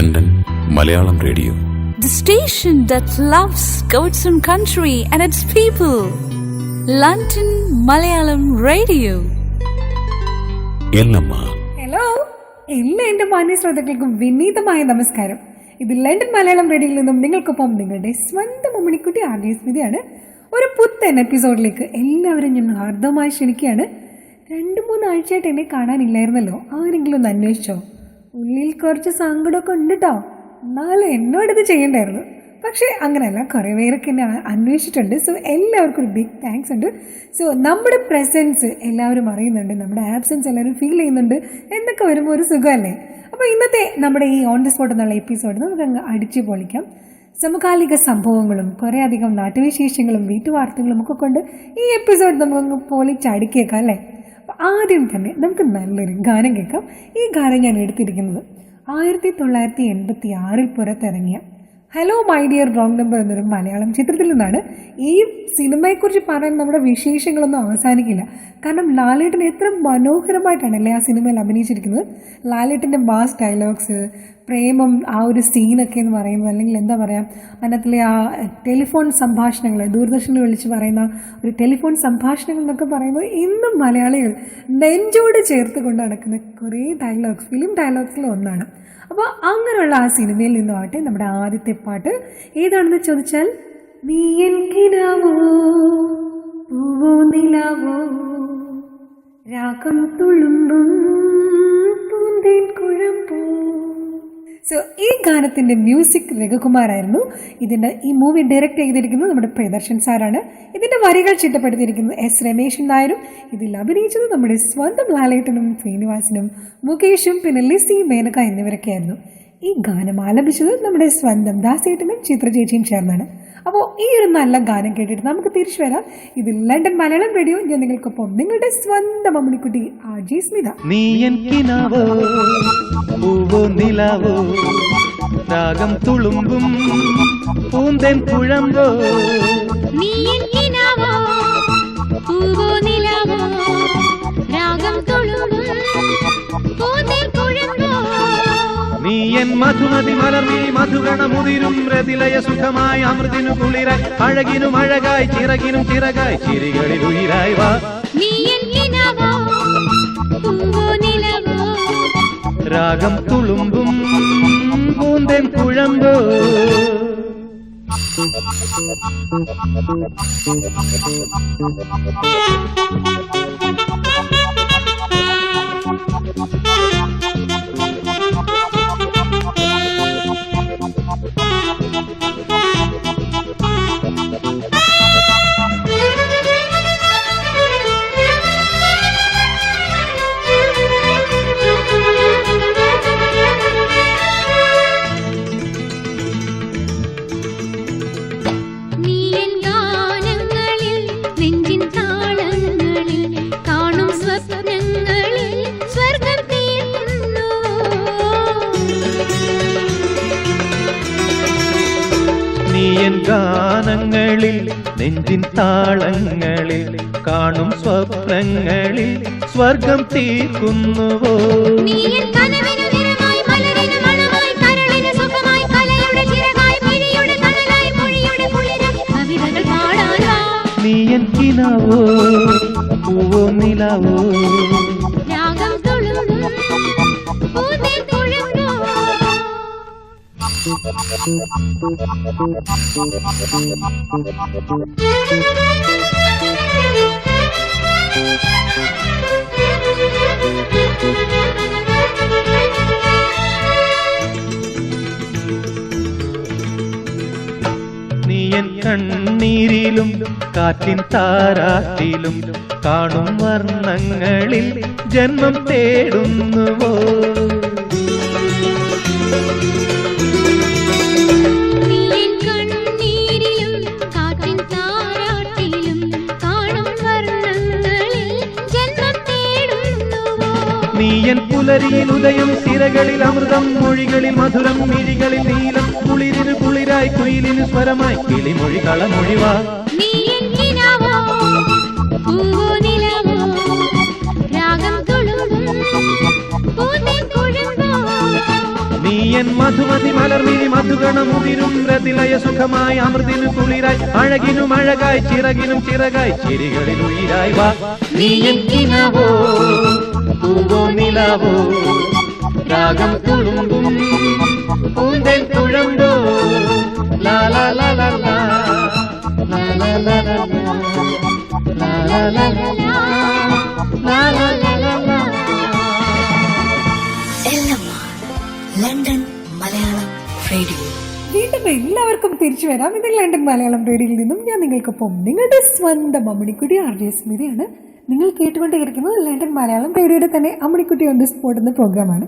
London Malayalam radio. The station that loves God's own country and its people. London Malayalam Radio. എന്നമ്മ. Hello, എല്ലാ എൻ്റെ മാന്യ ശ്രോതാക്കൾക്കും വിനീതമായ നമസ്കാരം. ഇത് ലണ്ടൻ മലയാളം റേഡിയോയിൽ നിന്നും നിങ്ങൾക്കൊപ്പം നിങ്ങളുടെ സ്വന്തം ഉമ്മണിക്കുട്ടി ആർഗേസ്മിതയാണ്. ഒരു പുത്തൻ എപ്പിസോഡിലേക്ക് എല്ലാവരും ഞാൻ ഹാർദമായി ക്ഷണിക്കുകയാണ്. 2-3 ആഴ്ചയായിട്ട് എന്നെ കാണാനില്ലായിരുന്നല്ലോ, ആരെങ്കിലും ഒന്ന് അന്വേഷിച്ചോ? ഉള്ളിൽ കുറച്ച് സങ്കടമൊക്കെ ഉണ്ട് കേട്ടോ, എന്നാലും എന്നോടിത് ചെയ്യണ്ടായിരുന്നു. പക്ഷേ അങ്ങനെയല്ല, കുറേ പേരൊക്കെ എന്നെ അന്വേഷിച്ചിട്ടുണ്ട്. സോ എല്ലാവർക്കും ഒരു ബിഗ് താങ്ക്സ് ഉണ്ട്. സോ നമ്മുടെ പ്രസൻസ് എല്ലാവരും അറിയുന്നുണ്ട്, നമ്മുടെ ആബ്സെൻസ് എല്ലാവരും ഫീൽ ചെയ്യുന്നുണ്ട് എന്നൊക്കെ വരുമ്പോൾ ഒരു സുഖമല്ലേ. അപ്പോൾ ഇന്നത്തെ നമ്മുടെ ഈ ഓൺ ദി സ്പോട്ട് എന്നുള്ള എപ്പിസോഡ് നമുക്ക് അങ്ങ് അടിച്ചു പൊളിക്കാം. സമകാലിക സംഭവങ്ങളും കുറേ അധികം നാട്ടുവിശേഷങ്ങളും വീട്ടുവാർത്തകളും ഒക്കെ കൊണ്ട് ഈ എപ്പിസോഡ് നമുക്കങ്ങ് പൊളിച്ചടുക്കിയേക്കാം അല്ലേ. അപ്പോൾ ആദ്യം തന്നെ നമുക്ക് നല്ലൊരു ഗാനം കേൾക്കാം. ഈ ഗാനം ഞാൻ എടുത്തിരിക്കുന്നത് 1986 പുറത്തിറങ്ങിയ hello my dear wrong number എന്നൊരു മലയാളം ചിത്രത്തിൽ നിന്നാണ്. ഈ സിനിമയെക്കുറിച്ച് പറയാൻ നമ്മുടെ വിശേഷങ്ങളൊന്നും അവസാനിക്കില്ല. കാരണം ലാലേട്ടൻ എത്ര മനോഹരമായിട്ടാണല്ലേ ആ സിനിമയിൽ അഭിനയിച്ചിരിക്കുന്നത്. ലാലേട്ടൻ്റെ മാസ് ഡയലോഗ്സ്, പ്രേമം, ആ ഒരു സീനൊക്കെ എന്ന് പറയുന്നത്, അല്ലെങ്കിൽ എന്താ പറയുക, അതിനകത്തിലെ ആ ടെലിഫോൺ സംഭാഷണങ്ങൾ, ദൂരദർശനിൽ വിളിച്ച് പറയുന്ന ഒരു ടെലിഫോൺ സംഭാഷണങ്ങൾ എന്നൊക്കെ പറയുമ്പോൾ ഇന്നും മലയാളികൾ നെഞ്ചോട് ചേർത്ത് കൊണ്ട് നടക്കുന്ന കുറേ ഡയലോഗ്സ് ഫിലിം ഡയലോഗ്സിൽ ഒന്നാണ്. അപ്പോൾ അങ്ങനെയുള്ള ആ സിനിമയിൽ നിന്നുമാട്ടെ നമ്മുടെ ആദ്യത്തെ പാട്ട് ഏതാണെന്ന് ചോദിച്ചാൽ, നീ എനിക്കിനാവോ പൂവോ നിലാവോ രാഗം തുളുമ്പും പൂന്തേൻ കുഴമ്പോ. സോ ഈ ഗാനത്തിൻ്റെ മ്യൂസിക് രഘുകുമാറായിരുന്നു. ഈ മൂവി ഡയറക്റ്റ് ചെയ്തിരിക്കുന്നത് നമ്മുടെ പ്രിയദർശൻ സാറാണ്. ഇതിൻ്റെ വരികൾ ചിട്ടപ്പെടുത്തിയിരിക്കുന്നത് എസ് രമേശൻ നായരും. ഇതിൽ അഭിനയിച്ചത് നമ്മുടെ സ്വന്തം ലാലേട്ടനും ശ്രീനിവാസനും മുകേഷും പിന്നെ ലിസി, മേനക എന്നിവരൊക്കെയായിരുന്നു. ഈ ഗാനം ആലപിച്ചത് നമ്മുടെ സ്വന്തം ദാസേട്ടനും ചിത്ര ചേച്ചിയും ചേർന്നാണ്. അപ്പോൾ ഈ ഒരു നല്ല ഗാനം കേട്ടിട്ട് നമുക്ക് തിരിച്ചു വരാം. ഇത് ലണ്ടൻ മലയാളം റേഡിയോ. ഞാൻ നിങ്ങൾക്കൊപ്പം നിങ്ങളുടെ സ്വന്തം അമ്മണിക്കുട്ടി ആർജി സ്മിത. രാഗം തുളുമ്പും പൂന്തേൻ കുഴമ്പോ, നീ എൻ മധുമതി മലർമി മധുഗണമുതിരും രതിലയ സുഖമായി അമൃതിനു കുളിരായി അഴകിനും അഴകായി ചിറകിനും ചിറകായി ചിരികളിൽ ഉയിരായി വാ. രാഗം തുളുമ്പും പൂന്തേൻ കുഴമ്പോ. ഗാനങ്ങളിൽ നെഞ്ചിൻ താളങ്ങളിൽ കാണും സ്വപ്നങ്ങളിൽ സ്വർഗം തീർക്കുന്നുവോ. നീ എൻ കിനാവോ പൂവോ നിലാവോ രാഗം തുളുമ്പും പൂന്തേൻ കുഴമ്പോ. നീ എൻ കണ്ണീരിലും കാറ്റിൻ താരാട്ടിലും കാണും വർണ്ണങ്ങളിൽ ജന്മം തേടുന്നുവോ. നീയൻ പുലരിയിൽ ഉദയം, സിരകളിൽ അമൃതം, മൊഴികളിൽ മധുരം, മിഴികളിൽ നീലം, കുളിരിന് കുളിരായി കുയിലിന് സ്വരമായി കിളിമൊഴി കളമൊഴിവാ. നീയൻ മധുമതി മലർമിഴി മധുഗണമുതിരും രതിലയ സുഖമായി അമൃതിനു കുളിരായി അഴകിനും അഴകായി ചിറകിനും ചിറകായി ചിരികളിൽ ഉയിരായി വാ. നീയൻ കിനാവോ പൂവോ നിലാവോ രാഗം തുളുമ്പും പൂന്തേൻ തുഴമ്പോ ലാ ലാ ലാ ലാ ലാ ലാ ലാ ലാ ലാ ലാ ലാ ലാ ലാ ലാ ലാ ലാ. London Malayalam radio. വീണ്ടും എല്ലാവർക്കും തിരിച്ചു വരാം. ഇത് ലണ്ടൻ മലയാളം റേഡിയോയിൽ നിന്നും ഞാൻ നിങ്ങൾക്കൊപ്പം നിങ്ങളുടെ സ്വന്തം അമ്മിണിക്കുട്ടി RJ സ്മിതയാണ്. നിങ്ങൾ കേട്ടുകൊണ്ടേയിരിക്കുന്നത് ലണ്ടൻ മലയാളം റേഡിയോയുടെ തന്നെ അമ്മിണിക്കുട്ടി ഓൺ ദി സ്പോട്ട് എന്ന പ്രോഗ്രാമാണ്.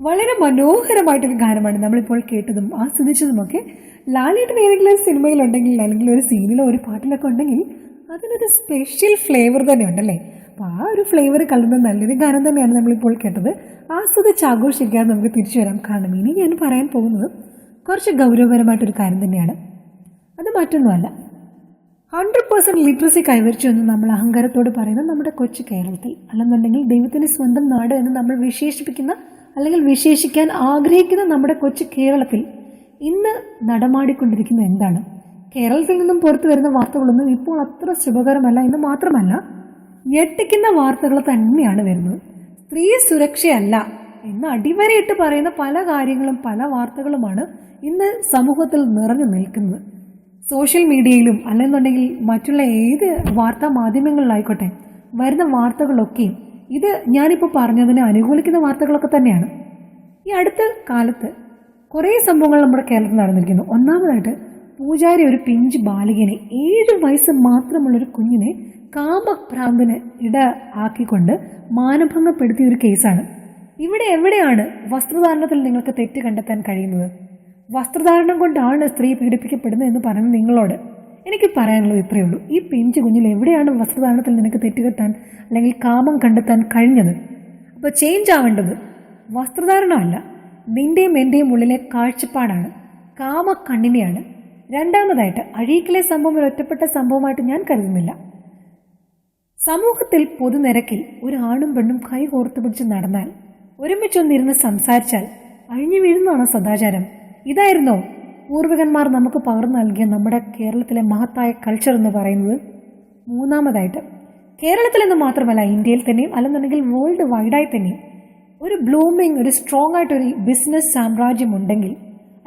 വളരെ മനോഹരമായിട്ടൊരു ഗാനമാണ് നമ്മളിപ്പോൾ കേട്ടതും ആസ്വദിച്ചതുമൊക്കെ. ലാലേട്ടൻ ഏതെങ്കിലും ഒരു സിനിമയിലുണ്ടെങ്കിൽ അല്ലെങ്കിൽ ഒരു സീനിലോ ഒരു പാട്ടിലൊക്കെ ഉണ്ടെങ്കിൽ അതിനൊരു സ്പെഷ്യൽ ഫ്ലേവർ തന്നെ ഉണ്ടല്ലേ. അപ്പോൾ ആ ഒരു ഫ്ലേവർ കലർന്ന നല്ലൊരു ഗാനം തന്നെയാണ് നമ്മളിപ്പോൾ കേട്ടത്. ആസ്വദിച്ച് ആഘോഷിക്കാൻ നമുക്ക് തിരിച്ചു വരാം. കാരണം ഇനി ഞാൻ പറയാൻ പോകുന്നത് കുറച്ച് ഗൗരവപരമായിട്ടൊരു കാര്യം തന്നെയാണ്. അത് മറ്റൊന്നുമല്ല, 100% ലിറ്ററസി കൈവരിച്ചു എന്ന് നമ്മൾ അഹങ്കാരത്തോട് പറയുന്ന നമ്മുടെ കൊച്ചു കേരളത്തിൽ, അല്ലെന്നുണ്ടെങ്കിൽ ദൈവത്തിൻ്റെ സ്വന്തം നാട് എന്ന് നമ്മൾ വിശേഷിപ്പിക്കുന്ന അല്ലെങ്കിൽ വിശേഷിക്കാൻ ആഗ്രഹിക്കുന്ന നമ്മുടെ കൊച്ചു കേരളത്തിൽ ഇന്ന് നടമാടിക്കൊണ്ടിരിക്കുന്നത് എന്താണ്? കേരളത്തിൽ നിന്നും പുറത്തു വരുന്ന വാർത്തകളൊന്നും ഇപ്പോൾ അത്ര ശുഭകരമല്ല എന്ന് മാത്രമല്ല, ഞെട്ടിക്കുന്ന വാർത്തകൾ തന്നെയാണ് വരുന്നത്. സ്ത്രീ സുരക്ഷയല്ല എന്ന് അടിവരയിട്ട് പറയുന്ന പല കാര്യങ്ങളും പല വാർത്തകളുമാണ് ഇന്ന് സമൂഹത്തിൽ നിറഞ്ഞു നിൽക്കുന്നത്. സോഷ്യൽ മീഡിയയിലും അല്ലെന്നുണ്ടെങ്കിൽ മറ്റുള്ള ഏത് വാർത്താ മാധ്യമങ്ങളിലായിക്കോട്ടെ വരുന്ന വാർത്തകളൊക്കെയും ഇത് ഞാനിപ്പോൾ പറഞ്ഞതിനെ അനുകൂലിക്കുന്ന വാർത്തകളൊക്കെ തന്നെയാണ്. ഈ അടുത്ത കാലത്ത് കുറേ സംഭവങ്ങൾ നമ്മുടെ കേരളത്തിൽ നടന്നിരിക്കുന്നു. ഒന്നാമതായിട്ട് പൂജാരി ഒരു പിഞ്ച് ബാലികനെ 7 വയസ്സ് മാത്രമുള്ളൊരു കുഞ്ഞിനെ കാമഭ്രാന്തിന് ഇട ആക്കിക്കൊണ്ട് മാനഭംഗപ്പെടുത്തിയ ഒരു കേസാണ്. ഇവിടെ എവിടെയാണ് വസ്ത്രധാരണത്തിൽ നിങ്ങൾക്ക് തെറ്റ് കണ്ടെത്താൻ കഴിയുന്നത്? വസ്ത്രധാരണം കൊണ്ടാണ് സ്ത്രീ പീഡിപ്പിക്കപ്പെടുന്നത് എന്ന് പറയുന്നത് നിങ്ങളോട് എനിക്ക് പറയാനുള്ളത് ഇത്രയേ ഉള്ളൂ. ഈ പിഞ്ച് കുഞ്ഞിൽ എവിടെയാണ് വസ്ത്രധാരണത്തിൽ നിനക്ക് തെറ്റുകെട്ടാൻ അല്ലെങ്കിൽ കാമം കണ്ടെത്താൻ കഴിഞ്ഞത്? അപ്പോൾ ചേഞ്ച് ആവേണ്ടത് വസ്ത്രധാരണമല്ല, നിന്റെയും എൻ്റെയും ഉള്ളിലെ കാഴ്ചപ്പാടാണ്, കാമക്കണ്ണിനെയാണ്. രണ്ടാമതായിട്ട് അഴീക്കിലെ സംഭവം ഒരു ഒറ്റപ്പെട്ട സംഭവമായിട്ട് ഞാൻ കരുതുന്നില്ല. സമൂഹത്തിൽ പൊതുനിരക്കിൽ ഒരു ആണും പെണ്ണും കൈ കോർത്തു പിടിച്ച് നടന്നാൽ, ഒരുമിച്ചൊന്നിരുന്ന് സംസാരിച്ചാൽ അഴിഞ്ഞു വീഴുന്നതാണ് സദാചാരം. ഇതായിരുന്നോ പൂർവികന്മാർ നമുക്ക് പകർന്നു നൽകിയ നമ്മുടെ കേരളത്തിലെ മഹത്തായ കൾച്ചർ എന്ന് പറയുന്നത്? മൂന്നാമതായിട്ട് കേരളത്തിലെന്ന് മാത്രമല്ല ഇന്ത്യയിൽ തന്നെയും അല്ലെന്നുണ്ടെങ്കിൽ വേൾഡ് വൈഡായി തന്നെയും ഒരു ബ്ലൂമിങ് ഒരു സ്ട്രോങ് ആയിട്ടൊരു ബിസിനസ് സാമ്രാജ്യം ഉണ്ടെങ്കിൽ,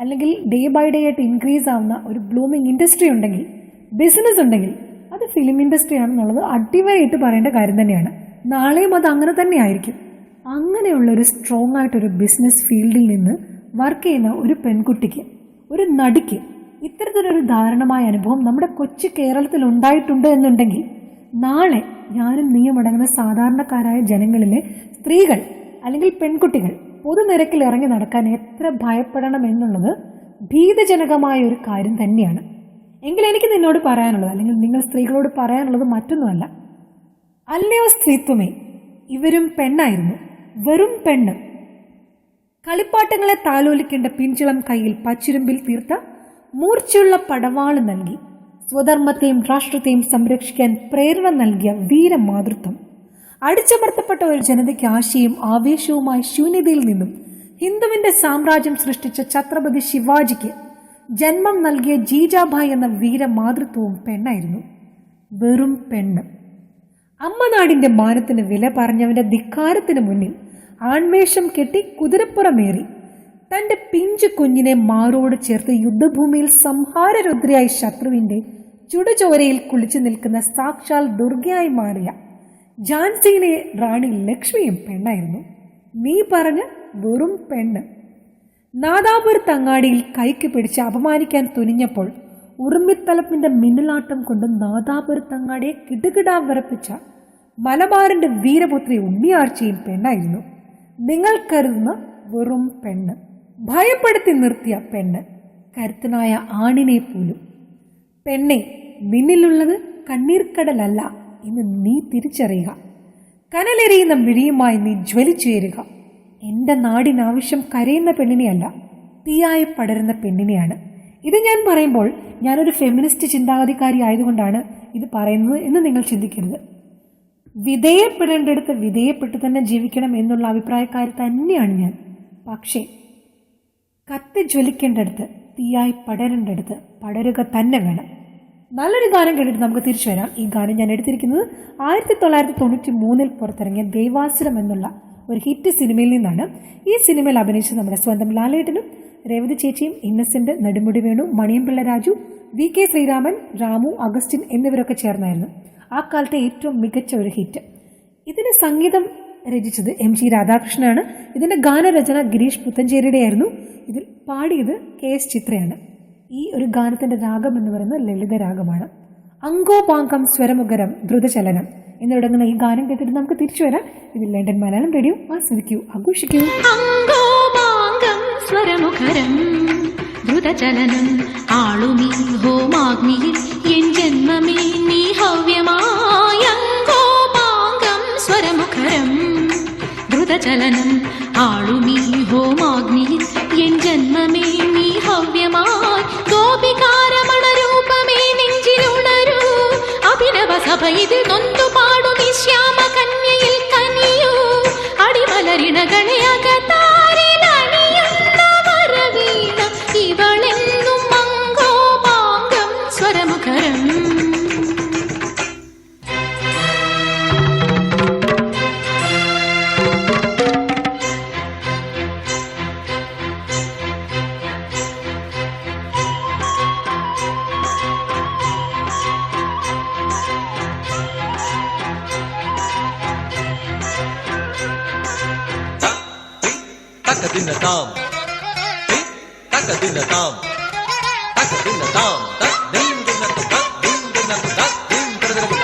അല്ലെങ്കിൽ ഡേ ബൈ ഡേ ആയിട്ട് ഇൻക്രീസ് ആവുന്ന ഒരു ബ്ലൂമിങ് ഇൻഡസ്ട്രി ഉണ്ടെങ്കിൽ, ബിസിനസ് ഉണ്ടെങ്കിൽ അത് ഫിലിം ഇൻഡസ്ട്രി ആണെന്നുള്ളത് അടിവരയിട്ട് പറയേണ്ട കാര്യം തന്നെയാണ്. നാളെയും അത് അങ്ങനെ തന്നെ ആയിരിക്കും. അങ്ങനെയുള്ളൊരു സ്ട്രോങ് ആയിട്ടൊരു ബിസിനസ് ഫീൽഡിൽ നിന്ന് വർക്ക് ചെയ്യുന്ന ഒരു പെൺകുട്ടിക്ക്, ഒരു നടിക്ക് ഇത്തരത്തിലൊരു ദാരുണമായ അനുഭവം നമ്മുടെ കൊച്ചു കേരളത്തിൽ ഉണ്ടായിട്ടുണ്ട് എന്നുണ്ടെങ്കിൽ, നാളെ ഞാനും നീയും അടങ്ങുന്ന സാധാരണക്കാരായ ജനങ്ങളിലെ സ്ത്രീകൾ അല്ലെങ്കിൽ പെൺകുട്ടികൾ പൊതുനിരക്കിൽ ഇറങ്ങി നടക്കാൻ എത്ര ഭയപ്പെടണം എന്നുള്ളത് ഭീതജനകമായ ഒരു കാര്യം തന്നെയാണ്. എങ്കിൽ എനിക്ക് നിന്നോട് പറയാനുള്ളത്, അല്ലെങ്കിൽ നിങ്ങൾ സ്ത്രീകളോട് പറയാനുള്ളത് മറ്റൊന്നുമല്ല. അല്ലയോ സ്ത്രീത്വമേ, ഇവരും പെണ്ണായിരുന്നു, വെറും പെണ്ണ്. കളിപ്പാട്ടങ്ങളെ താലോലിക്കേണ്ട പിഞ്ചിളം കയ്യിൽ പച്ചിരുമ്പിൽ തീർത്ത മൂർച്ചയുള്ള പടവാള് നൽകി സ്വധർമ്മത്തെയും രാഷ്ട്രത്തെയും സംരക്ഷിക്കാൻ പ്രേരണ നൽകിയ വീരമാതൃത്വം. അടിച്ചമർത്തപ്പെട്ട ഒരു ജനതയ്ക്ക് ആശയും ആവേശവുമായി ശൂന്യതയിൽ നിന്നും ഹിന്ദുവിന്റെ സാമ്രാജ്യം സൃഷ്ടിച്ച ഛത്രപതി ശിവാജിക്ക് ജന്മം നൽകിയ ജീജാഭായ് എന്ന വീരമാതൃത്വവും പെണ്ണായിരുന്നു, വെറും പെണ്ണ്. അമ്മനാടിന്റെ മാനത്തിന് വില പറഞ്ഞവന്റെ ധിക്കാരത്തിന് മുന്നിൽ ആൺവേഷം കെട്ടി കുതിരപ്പുറമേറി തന്റെ പിഞ്ചു കുഞ്ഞിനെ മാറോട് ചേർത്ത് യുദ്ധഭൂമിയിൽ സംഹാരരുദ്രയായി ശത്രുവിന്റെ ചുടുചോരയിൽ കുളിച്ചു നിൽക്കുന്ന സാക്ഷാൽ ദുർഗയായി മാറിയ ഝാൻസിയിലെ റാണി ലക്ഷ്മിയും പെണ്ണായിരുന്നു. നീ പറഞ്ഞ വെറും പെണ്ണ്. നാദാപുരത്ത് അങ്ങാടിയിൽ കൈക്ക് പിടിച്ച് അപമാനിക്കാൻ തുനിഞ്ഞപ്പോൾ ഉറുമ്പിത്തലപ്പിന്റെ മിന്നലാട്ടം കൊണ്ട് നാദാപുരത്ത് അങ്ങാടിയെ കിടുകിടാ വിറപ്പിച്ച മലബാറിന്റെ വീരപുത്രി ഉണ്ണിയാർച്ചയും പെണ്ണായിരുന്നു. നിങ്ങൾ കരുതുന്ന വെറും പെണ്ണ്, ഭയപ്പെടുത്തി നിർത്തിയ പെണ്ണ്, കരുത്തനായ ആണിനെ പോലും. പെണ്ണെ, നിന്നിലുള്ളത് കണ്ണീർക്കടലല്ല എന്ന് നീ തിരിച്ചറിയുക. കനലെറിയുന്ന മിഴിയുമായി നീ ജ്വലിച്ചുയരുക. എൻ്റെ നാടിനാവശ്യം കരയുന്ന പെണ്ണിനെയല്ല, തീയായി പടരുന്ന പെണ്ണിനെയാണ്. ഇത് ഞാൻ പറയുമ്പോൾ ഞാനൊരു ഫെമിനിസ്റ്റ് ചിന്താഗതിക്കാരി ആയതുകൊണ്ടാണ് ഇത് പറയുന്നത് എന്ന് നിങ്ങൾ ചിന്തിക്കരുത്. വിധേയപ്പെടേണ്ടടുത്ത് വിധേയപ്പെട്ട് തന്നെ ജീവിക്കണം എന്നുള്ള അഭിപ്രായക്കാരി തന്നെയാണ് ഞാൻ. പക്ഷേ കത്തി ജ്വലിക്കേണ്ടടുത്ത് തീയായി പടരേണ്ടടുത്ത് പടരുക തന്നെ വേണം. നല്ലൊരു ഗാനം കേട്ടിട്ട് നമുക്ക് തിരിച്ചു വരാം. ഈ ഗാനം ഞാൻ എടുത്തിരിക്കുന്നത് 1993 പുറത്തിറങ്ങിയ ദേവാസുരം എന്നുള്ള ഒരു ഹിറ്റ് സിനിമയിൽ നിന്നാണ്. ഈ സിനിമയിൽ അഭിനയിച്ചത് നമ്മുടെ സ്വന്തം ലാലേട്ടനും രേവതി ചേച്ചിയും ഇന്നസെന്റ്, നെടുമുടി വേണു, മണിയംപിള്ള രാജു, VK ശ്രീരാമൻ, രാമു, അഗസ്റ്റിൻ എന്നിവരൊക്കെ ചേർന്നായിരുന്നു ആ കാലത്തെ ഏറ്റവും മികച്ച ഒരു ഹിറ്റ്. ഇതിന് സംഗീതം രചിച്ചത് MG രാധാകൃഷ്ണനാണ്. ഇതിന്റെ ഗാനരചന ഗിരീഷ് പുത്തഞ്ചേരിയുടെ ആയിരുന്നു. ഇതിൽ പാടിയത് KS ചിത്രയാണ്. ഈ ഒരു ഗാനത്തിന്റെ രാഗം എന്ന് പറയുന്നത് ലളിത രാഗമാണ്. അങ്കോപാങ്കം സ്വരമുഖരം ദ്രുതചലനം എന്നിടങ്ങുന്ന ഈ ഗാനം കേട്ടിട്ട് നമുക്ക് തിരിച്ചു വരാം. ഇതിൽ ലണ്ടൻ മലയാളം റേഡിയോ ആസ്വദിക്കൂ, ആഘോഷിക്കൂ. അങ്കോപാങ്കം സ്വരമുഖരം ദ്രുതചലനം ആളുമീ ഹോമാഗ്നിയിൽ എൻ ജന്മമേ നീ ഹവ്യമായ അങ്കോപാങ്കം സ്വരമുഖരം ദ്രുതചലനം ആളുമീ ഹോമാഗ്നിയിൽ എൻ ജന്മമേ നീ ഹവ്യമായി ഗോപികാരമണ രൂപമേ നെഞ്ചിലുണരൂ അഭിനവ സഭ ഇതിൽ നൊന്തു പാടും ഈ ശ്യാമ കന്യയിൽ കനിയൂ അടിമലരിണകളെ അകത്താരിലണിയുന്ന വരവീണ ഇവളെന്നും അങ്കോപാങ്കം സ്വരമുഖരം.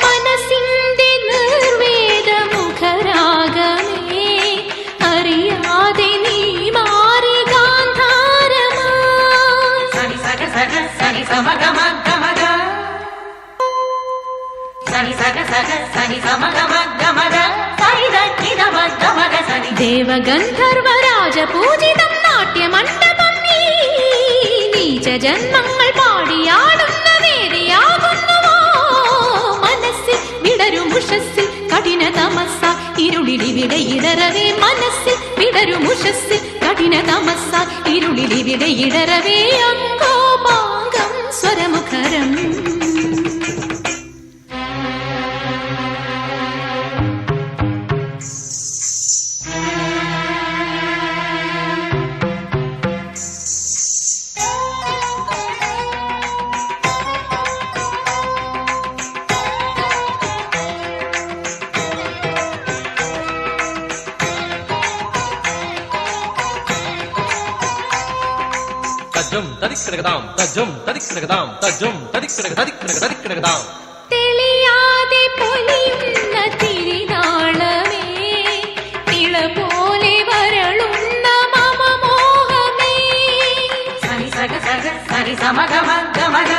മനസ്സിന്റെ നിർവേദ മുഖരാഗമേ അറിയാതെ നീ മാറി ഗാന്ധാരമാ സനി സഗ സഗ സനി സമഗ മഗ മഗ സനി സഗ സഗ സനി സമഗ മഗ മഗ സനി ദി ദ മഗ മഗ സനി ദേവഗന്ധർവ രാജപൂജിതം നാട്യമണ്ഡപം നീ നീച ജന്മങ്ങൾ പാടിയാടുന്ന വേദിയാകുന്നുവോ മനസ്സിൽ വിടരുമുഷസ്സിൽ കഠിന തമസ ഇരുളിലിവിടെ ഇടറവേ മനസ്സിൽ വിടരുമുഷസ്സിൽ കഠിന തമസ ഇരുളിലിവിടെ ഇടറവേ അങ്കോപാങ്കം സ്വരമുഖരം. തെളിയാതെ പൊലിയുന്ന തിരിനാളമേ തിള പോലെ വരളുന്ന മമ മോഹമേ സനി സഗ സഗ സനി സമഗ മഗ മഗ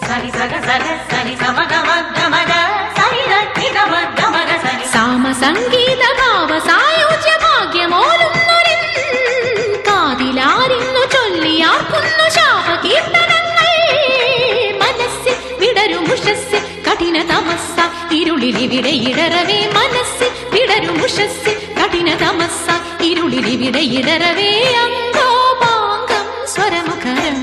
സനി സഗ സഗ സനി സമഗ മഗ മഗ സനി ദി ദ മഗ മഗ സനി സാമ സംഗീത ഭാവ സായുജ്യ ഭാഗ്യമോലുന്നു കാതിലാരിന്നു ചൊല്ലിയാർക്കുന്നു ശാപകീർത്തനങ്ങൾ മനസ്സിൽ വിടരുമുഷസ്സിൽ കഠിന തമസ ഇരുളിലിവിടെ ഇടറവേ മനസ്സിൽ വിടരുമുഷസ്സിൽ കഠിന തമസ ഇരുളിലിവിടെ ഇടറവേ അങ്കോപാങ്കം സ്വരമുഖരം.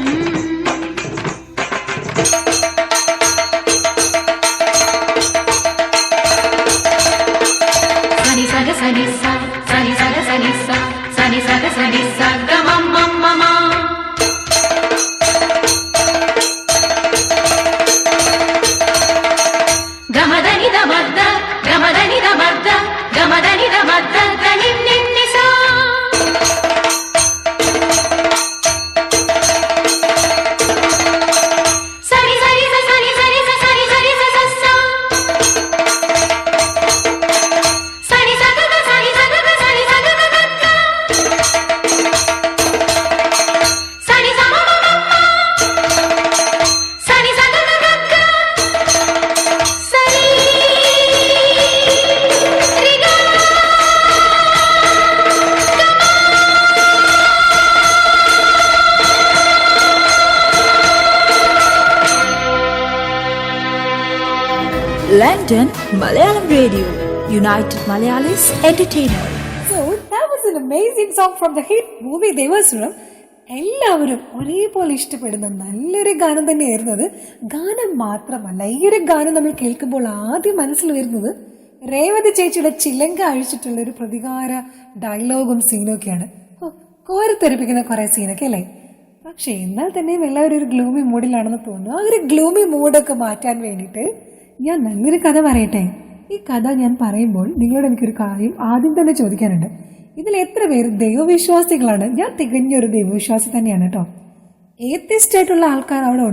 സനി സഗ സനി സ സനി സഗ സനി സ സനി സഗ സനി സ ഗ മം മം മമ ഗമദനി ദ മദ്ദ ഗമദനി ദ മദ്ദ ഗമദനി ദ മദ്ദ ഗനി നിന്നി സ സനി സനി സ സനി സനി സ സനി സനി സ സ സ സനി സ ഗ ഗ സനി സ ഗ ഗ സനി സ ഗ ഗ ഗ ഗ സനി സ മ മ മ സനി സ ഗ ഗ ഗ ഗ സനി രി ഗ London Malayalam Radio, United Malayalis Entertainer. So that was was an amazing song from the hit movie Devasuram. എല്ലാവരും ഒരേപോലെ ഇഷ്ടപ്പെടുന്ന നല്ലൊരു ഗാനം തന്നെയായിരുന്നു അത്. ഗാനം മാത്രമല്ല, ഈ ഒരു ഗാനം നമ്മൾ കേൾക്കുമ്പോൾ ആദ്യം മനസ്സിൽ വരുന്നത് രേവതി ചേച്ചിയുടെ ചിലങ്ക അഴിച്ചിട്ടുള്ള ഒരു പ്രതികാര ഡയലോഗും സീനൊക്കെയാണ്. കോരിത്തെറിപ്പിക്കുന്ന കുറെ സീനൊക്കെ അല്ലേ. പക്ഷെ എന്നാൽ തന്നെയും എല്ലാവരും ഒരു ഗ്ലൂമി മൂഡിലാണെന്ന് തോന്നുന്നു. ആ ഒരു ഗ്ലൂമി മൂഡൊക്കെ മാറ്റാൻ വേണ്ടിയിട്ട് ഞാൻ നല്ലൊരു കഥ പറയട്ടെ. ഈ കഥ ഞാൻ പറയുമ്പോൾ നിങ്ങളോട് എനിക്കൊരു കാര്യം ആദ്യം തന്നെ ചോദിക്കാനുണ്ട്. ഇതിൽ എത്ര പേര് ദൈവവിശ്വാസികളാണ്? ഞാൻ തികഞ്ഞൊരു ദൈവവിശ്വാസി തന്നെയാണ് കേട്ടോ. ഏത്തിസ്റ്റ് ആയിട്ടുള്ള ആൾക്കാർ അവിടെ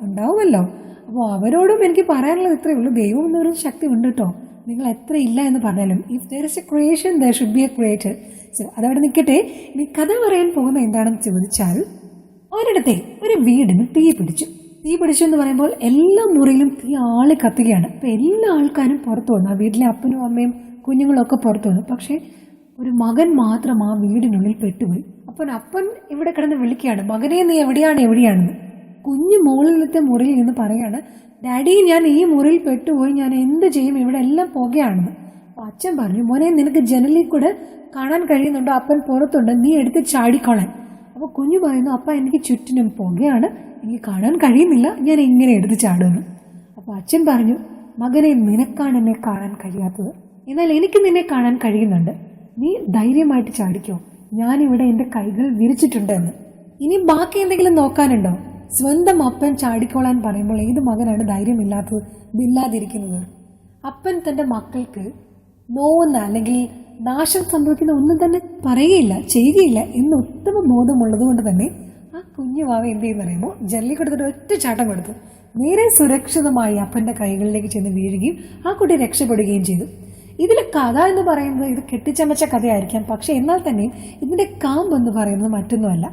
ഉണ്ടാവുമല്ലോ. അപ്പോൾ അവരോടും എനിക്ക് പറയാനുള്ളത് ഇത്രയേ ഉള്ളൂ, ദൈവം എന്നൊരു ശക്തി ഉണ്ട് കേട്ടോ. നിങ്ങൾ എത്ര ഇല്ല എന്ന് പറഞ്ഞാലും if there is A creation there should be A creator. So അതവിടെ നിൽക്കട്ടെ. ഇനി കഥ പറയാൻ പോകുന്ന എന്താണെന്ന് ചോദിച്ചാൽ, ഒരിടത്തെ ഒരു വീടിന് തീ പിടിച്ചു എന്ന് പറയുമ്പോൾ എല്ലാ മുറിയിലും തീ ആളി കത്തുകയാണ്. അപ്പം എല്ലാ ആൾക്കാരും പുറത്തു വന്നു. ആ വീട്ടിലെ അപ്പനും അമ്മയും കുഞ്ഞുങ്ങളും ഒക്കെ പുറത്തു വന്നു. പക്ഷേ ഒരു മകൻ മാത്രം ആ വീടിനുള്ളിൽ പെട്ടുപോയി. അപ്പൻ ഇവിടെ കിടന്ന് വിളിക്കുകയാണ്, മകനെ നീ എവിടെയാണെന്ന്. കുഞ്ഞു മുകളിലത്തെ മുറിയിൽ നിന്ന് പറയാണ്, ഡാഡി ഞാൻ ഈ മുറിയിൽ പെട്ടുപോയി, ഞാൻ എന്ത് ചെയ്യും, ഇവിടെ എല്ലാം പുകയാണെന്ന്. അപ്പോൾ അച്ഛൻ പറഞ്ഞു, മോനെ നിനക്ക് ജനലിൽ കൂടെ കാണാൻ കഴിയുന്നുണ്ടോ? അപ്പൻ പുറത്തുണ്ട്, നീ എടുത്ത് ചാടിക്കോളാൻ. അപ്പോൾ കുഞ്ഞു പറയുന്നു, അപ്പ എനിക്ക് ചുറ്റിനും പുകയാണ്, എനിക്ക് കാണാൻ കഴിയുന്നില്ല, ഞാൻ എങ്ങനെ എടുത്ത് ചാടുന്നു. അപ്പോൾ അച്ഛൻ പറഞ്ഞു, മകനെ നിനക്കാണ് എന്നെ കാണാൻ കഴിയാത്തത്, എന്നാൽ എനിക്ക് നിന്നെ കാണാൻ കഴിയുന്നുണ്ട്, നീ ധൈര്യമായിട്ട് ചാടിക്കോ, ഞാനിവിടെ എൻ്റെ കൈകൾ വിരിച്ചിട്ടുണ്ട് എന്ന്. ഇനി ബാക്കി എന്തെങ്കിലും നോക്കാനുണ്ടോ? സ്വന്തം അപ്പൻ ചാടിക്കോളാൻ പറയുമ്പോൾ ഏത് മകനാണ് ധൈര്യമില്ലാതിരിക്കുന്നത്? അപ്പൻ തൻ്റെ മക്കൾക്ക് നോവുന്ന അല്ലെങ്കിൽ നാശം സംഭവിക്കുന്ന ഒന്നും തന്നെ പറയുകയില്ല, ചെയ്യുകയില്ല എന്ന് ഉത്തമ ബോധമുള്ളത് കൊണ്ട് തന്നെ ആ കുഞ്ഞു വാവ എന്ത് ചെയ്യുന്ന അറിയുമ്പോൾ ജനലിൽ കൊടുത്തിട്ട് ഒറ്റ ചാട്ടം കൊടുത്തു. നേരെ സുരക്ഷിതമായി അപ്പൻ്റെ കൈകളിലേക്ക് ചെന്ന് വീഴുകയും ആ കുട്ടി രക്ഷപ്പെടുകയും ചെയ്തു. ഇതിലെ കഥ എന്ന് പറയുന്നത് ഇത് കെട്ടിച്ചമച്ച കഥയായിരിക്കാം, പക്ഷെ എന്നാൽ തന്നെയും ഇതിൻ്റെ കാമ്പ് എന്ന് പറയുന്നത് മറ്റൊന്നുമല്ല.